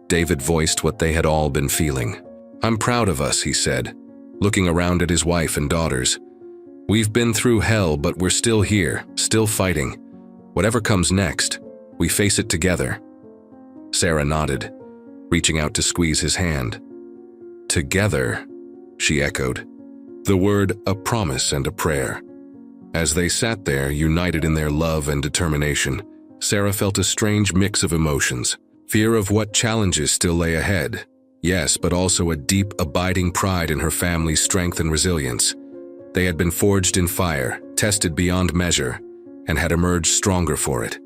David voiced what they had all been feeling. "I'm proud of us," he said, looking around at his wife and daughters. "We've been through hell, but we're still here, still fighting. Whatever comes next, we face it together." Sarah nodded, reaching out to squeeze his hand. "Together," she echoed, the word a promise and a prayer. As they sat there, united in their love and determination, Sarah felt a strange mix of emotions. Fear of what challenges still lay ahead, yes, but also a deep, abiding pride in her family's strength and resilience. They had been forged in fire, tested beyond measure, and had emerged stronger for it.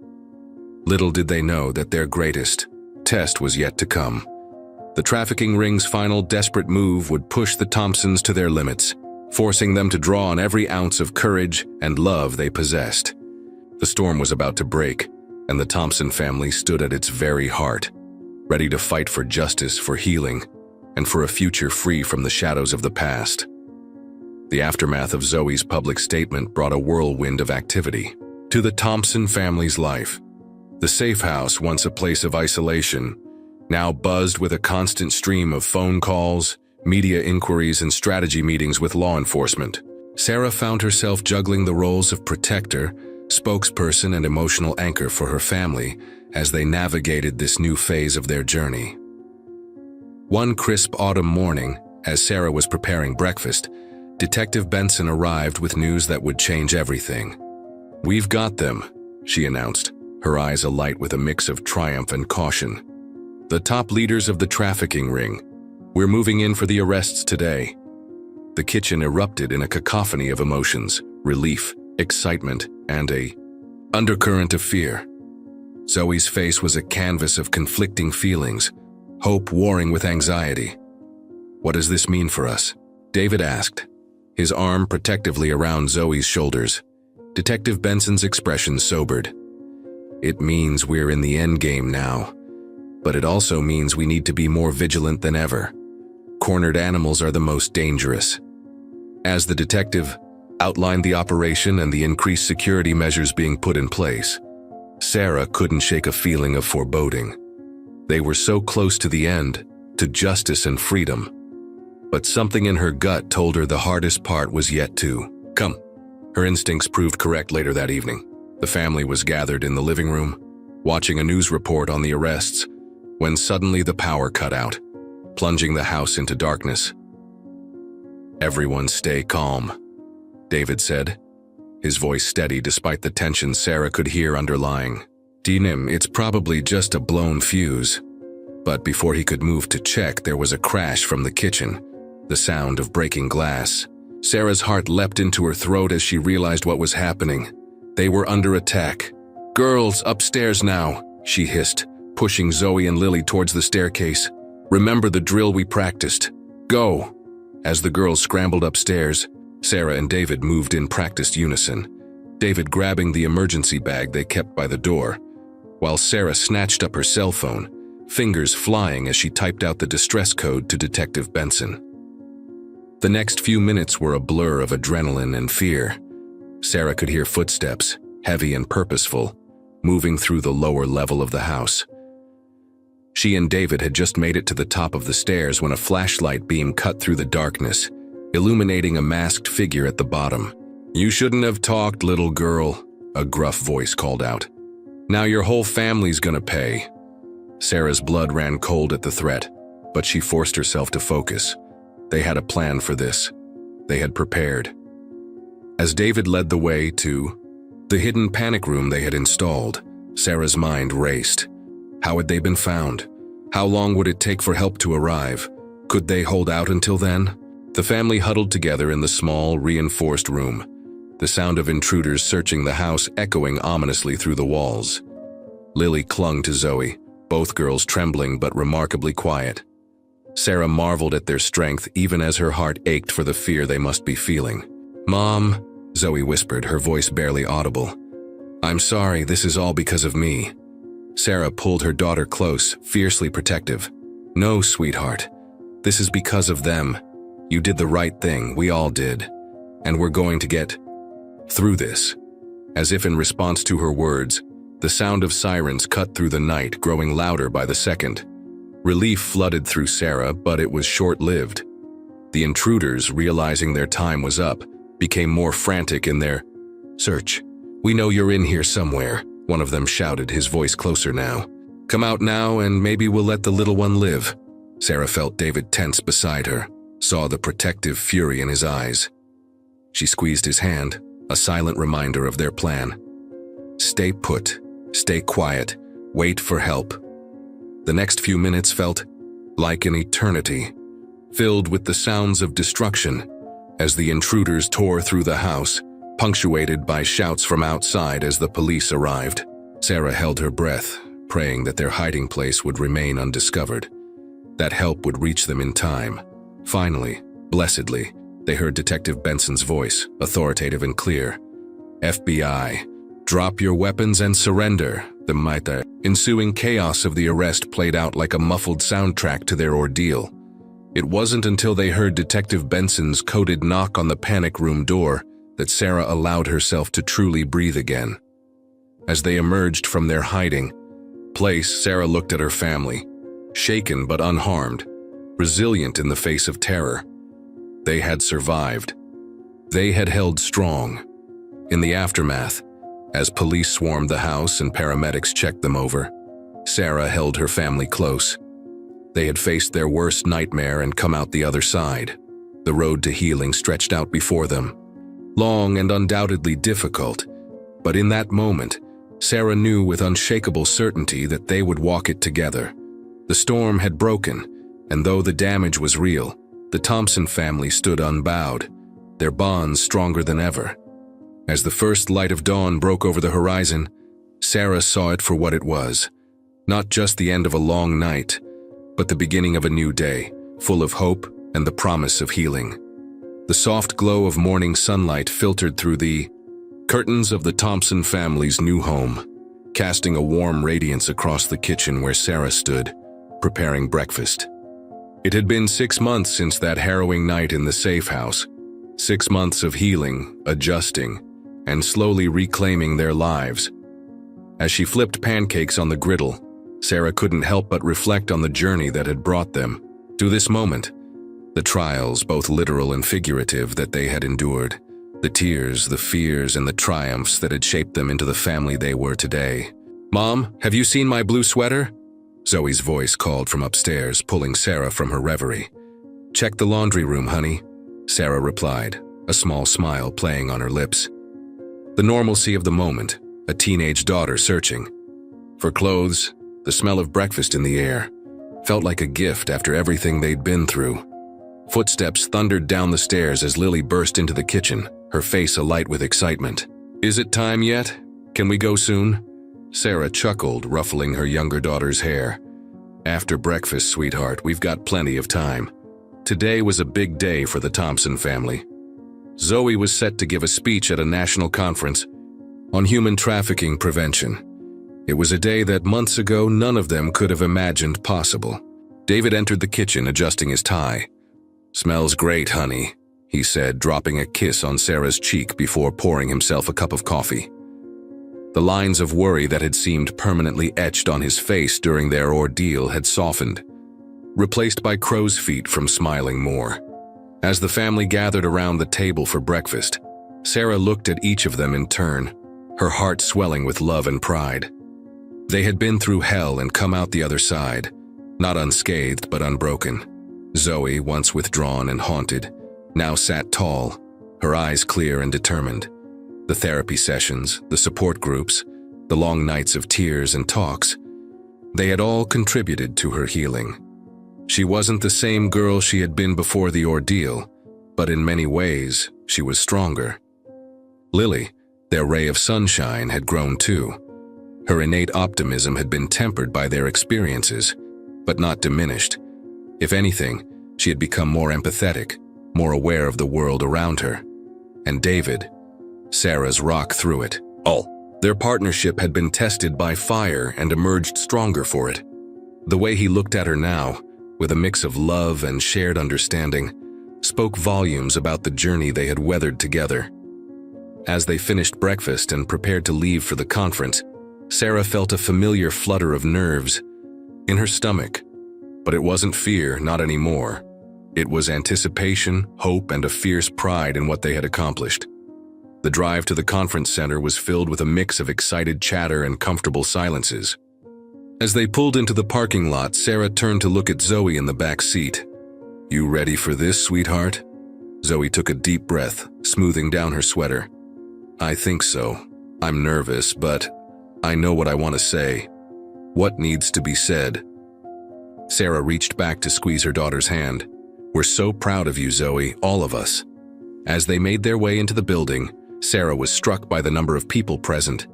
Little did they know that their greatest test was yet to come. The trafficking ring's final desperate move would push the Thompsons to their limits, forcing them to draw on every ounce of courage and love they possessed. The storm was about to break, and the Thompson family stood at its very heart, ready to fight for justice, for healing, and for a future free from the shadows of the past. The aftermath of Zoe's public statement brought a whirlwind of activity to the Thompson family's life. The safe house, once a place of isolation, now buzzed with a constant stream of phone calls, media inquiries, and strategy meetings with law enforcement. Sarah found herself juggling the roles of protector, spokesperson, and emotional anchor for her family as they navigated this new phase of their journey. One crisp autumn morning, as Sarah was preparing breakfast, Detective Benson arrived with news that would change everything. "We've got them," she announced, her eyes alight with a mix of triumph and caution. "The top leaders of the trafficking ring. We're moving in for the arrests today." The kitchen erupted in a cacophony of emotions: relief, excitement, and an undercurrent of fear. Zoe's face was a canvas of conflicting feelings, hope warring with anxiety. "What does this mean for us?" David asked, his arm protectively around Zoe's shoulders. Detective Benson's expression sobered. "It means we're in the endgame now, but it also means we need to be more vigilant than ever. Cornered animals are the most dangerous." As the detective outlined the operation and the increased security measures being put in place, Sarah couldn't shake a feeling of foreboding. They were so close to the end, to justice and freedom. But something in her gut told her the hardest part was yet to come. Her instincts proved correct later that evening. The family was gathered in the living room, watching a news report on the arrests, when suddenly the power cut out, plunging the house into darkness. "Everyone stay calm," David said, his voice steady despite the tension Sarah could hear underlying. "Dinim, it's probably just a blown fuse." But before he could move to check, there was a crash from the kitchen, the sound of breaking glass. Sarah's heart leapt into her throat as she realized what was happening. They were under attack. "Girls, upstairs now," she hissed, pushing Zoe and Lily towards the staircase. "Remember the drill we practiced. Go!" As the girls scrambled upstairs, Sarah and David moved in practiced unison, David grabbing the emergency bag they kept by the door, while Sarah snatched up her cell phone, fingers flying as she typed out the distress code to Detective Benson. The next few minutes were a blur of adrenaline and fear. Sarah could hear footsteps, heavy and purposeful, moving through the lower level of the house. She and David had just made it to the top of the stairs when a flashlight beam cut through the darkness, illuminating a masked figure at the bottom. "You shouldn't have talked, little girl," a gruff voice called out. "Now your whole family's gonna pay." Sarah's blood ran cold at the threat, but she forced herself to focus. They had a plan for this. They had prepared. As David led the way to the hidden panic room they had installed, Sarah's mind raced. How had they been found? How long would it take for help to arrive? Could they hold out until then? The family huddled together in the small, reinforced room, the sound of intruders searching the house echoing ominously through the walls. Lily clung to Zoe, both girls trembling but remarkably quiet. Sarah marveled at their strength even as her heart ached for the fear they must be feeling. "Mom," Zoe whispered, her voice barely audible. "I'm sorry, this is all because of me." Sarah pulled her daughter close, fiercely protective. "No, sweetheart. This is because of them. You did the right thing, we all did. And we're going to get through this." As if in response to her words, the sound of sirens cut through the night, growing louder by the second. Relief flooded through Sarah, but it was short-lived. The intruders, realizing their time was up, became more frantic in their search. "We know you're in here somewhere," one of them shouted, his voice closer now. "Come out now and maybe we'll let the little one live." Sarah felt David tense beside her, saw the protective fury in his eyes. She squeezed his hand, a silent reminder of their plan. Stay put, stay quiet, wait for help. The next few minutes felt like an eternity, filled with the sounds of destruction as the intruders tore through the house, punctuated by shouts from outside as the police arrived. Sarah held her breath, praying that their hiding place would remain undiscovered, that help would reach them in time. Finally, blessedly, they heard Detective Benson's voice, authoritative and clear. FBI, drop your weapons and surrender. The ensuing chaos of the arrest played out like a muffled soundtrack to their ordeal. It wasn't until they heard Detective Benson's coded knock on the panic room door that Sarah allowed herself to truly breathe again. As they emerged from their hiding place, Sarah looked at her family, shaken but unharmed, resilient in the face of terror. They had survived. They had held strong. In the aftermath, as police swarmed the house and paramedics checked them over, Sarah held her family close. They had faced their worst nightmare and come out the other side. The road to healing stretched out before them, long and undoubtedly difficult, but in that moment, Sarah knew with unshakable certainty that they would walk it together. The storm had broken, and though the damage was real, the Thompson family stood unbowed, their bonds stronger than ever. As the first light of dawn broke over the horizon, Sarah saw it for what it was, not just the end of a long night, but the beginning of a new day, full of hope and the promise of healing. The soft glow of morning sunlight filtered through the curtains of the Thompson family's new home, casting a warm radiance across the kitchen where Sarah stood, preparing breakfast. It had been 6 months since that harrowing night in the safe house, 6 months of healing, adjusting, and slowly reclaiming their lives. As she flipped pancakes on the griddle, Sarah couldn't help but reflect on the journey that had brought them to this moment, the trials, both literal and figurative, that they had endured, the tears, the fears, and the triumphs that had shaped them into the family they were today. "Mom, have you seen my blue sweater?" Zoe's voice called from upstairs, pulling Sarah from her reverie. "Check the laundry room, honey," Sarah replied, a small smile playing on her lips. The normalcy of the moment, a teenage daughter searching for clothes, the smell of breakfast in the air, felt like a gift after everything they'd been through. Footsteps thundered down the stairs as Lily burst into the kitchen, her face alight with excitement. "Is it time yet? Can we go soon?" Sarah chuckled, ruffling her younger daughter's hair. "After breakfast, sweetheart, we've got plenty of time." Today was a big day for the Thompson family. Zoe was set to give a speech at a national conference on human trafficking prevention. It was a day that months ago none of them could have imagined possible. David entered the kitchen, adjusting his tie. "Smells great, honey," he said, dropping a kiss on Sarah's cheek before pouring himself a cup of coffee. The lines of worry that had seemed permanently etched on his face during their ordeal had softened, replaced by crow's feet from smiling more. As the family gathered around the table for breakfast, Sarah looked at each of them in turn, her heart swelling with love and pride. They had been through hell and come out the other side, not unscathed but unbroken. Zoe, once withdrawn and haunted, now sat tall, her eyes clear and determined. The therapy sessions, the support groups, the long nights of tears and talks, they had all contributed to her healing. She wasn't the same girl she had been before the ordeal, but in many ways, she was stronger. Lily, their ray of sunshine, had grown too. Her innate optimism had been tempered by their experiences, but not diminished. If anything, she had become more empathetic, more aware of the world around her. And David, Sarah's rock through it all. Their partnership had been tested by fire and emerged stronger for it. The way he looked at her now, with a mix of love and shared understanding, spoke volumes about the journey they had weathered together. As they finished breakfast and prepared to leave for the conference, Sarah felt a familiar flutter of nerves in her stomach. But it wasn't fear, not anymore. It was anticipation, hope, and a fierce pride in what they had accomplished. The drive to the conference center was filled with a mix of excited chatter and comfortable silences. As they pulled into the parking lot, Sarah turned to look at Zoe in the back seat. "You ready for this, sweetheart?" Zoe took a deep breath, smoothing down her sweater. "I think so. I'm nervous, but I know what I want to say. What needs to be said?" Sarah reached back to squeeze her daughter's hand. "We're so proud of you, Zoe, all of us." As they made their way into the building, Sarah was struck by the number of people present.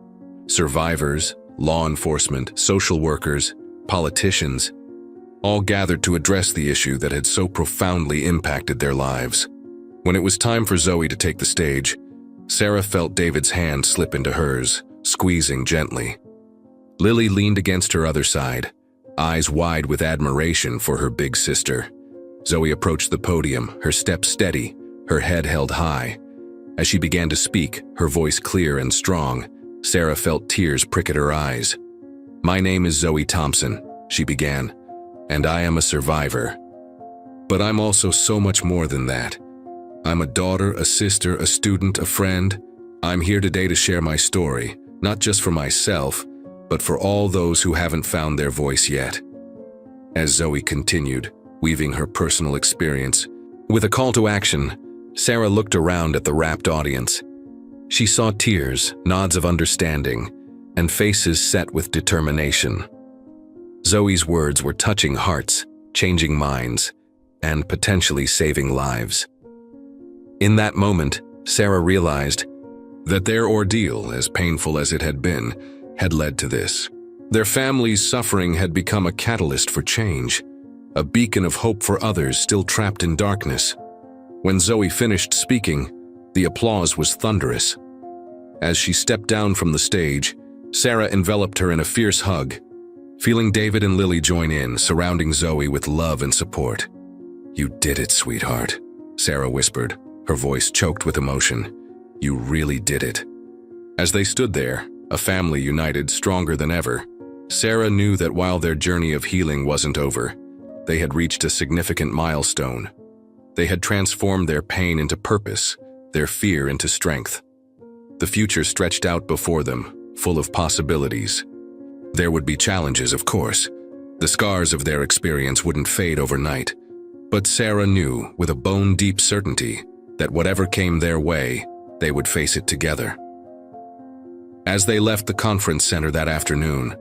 Survivors, law enforcement, social workers, politicians, all gathered to address the issue that had so profoundly impacted their lives. When it was time for Zoe to take the stage, Sarah felt David's hand slip into hers, squeezing gently. Lily leaned against her other side, eyes wide with admiration for her big sister. Zoe approached the podium, her step steady, her head held high. As she began to speak, her voice clear and strong, Sarah felt tears prick at her eyes. "My name is Zoe Thompson," she began, "and I am a survivor. But I'm also so much more than that. I'm a daughter, a sister, a student, a friend. I'm here today to share my story, not just for myself, but for all those who haven't found their voice yet." As Zoe continued, weaving her personal experience, with a call to action, Sarah looked around at the rapt audience. She saw tears, nods of understanding, and faces set with determination. Zoe's words were touching hearts, changing minds, and potentially saving lives. In that moment, Sarah realized that their ordeal, as painful as it had been, had led to this. Their family's suffering had become a catalyst for change, a beacon of hope for others still trapped in darkness. When Zoe finished speaking, the applause was thunderous. As she stepped down from the stage, Sarah enveloped her in a fierce hug, feeling David and Lily join in, surrounding Zoe with love and support. "You did it, sweetheart," Sarah whispered, her voice choked with emotion. "You really did it." As they stood there, a family united, stronger than ever, Sarah knew that while their journey of healing wasn't over, they had reached a significant milestone. They had transformed their pain into purpose, their fear into strength. The future stretched out before them, full of possibilities. There would be challenges, of course. The scars of their experience wouldn't fade overnight. But Sarah knew, with a bone-deep certainty, that whatever came their way, they would face it together. As they left the conference center that afternoon,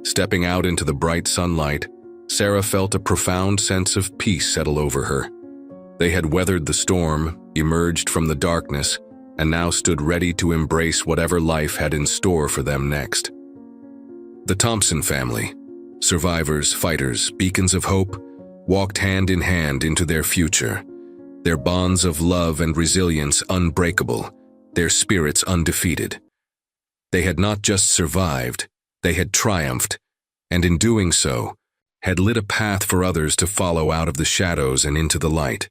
stepping out into the bright sunlight, Sarah felt a profound sense of peace settle over her. They had weathered the storm, emerged from the darkness, and now stood ready to embrace whatever life had in store for them next. The Thompson family, survivors, fighters, beacons of hope, walked hand in hand into their future, their bonds of love and resilience unbreakable, their spirits undefeated. They had not just survived, they had triumphed, and in doing so, had lit a path for others to follow out of the shadows and into the light.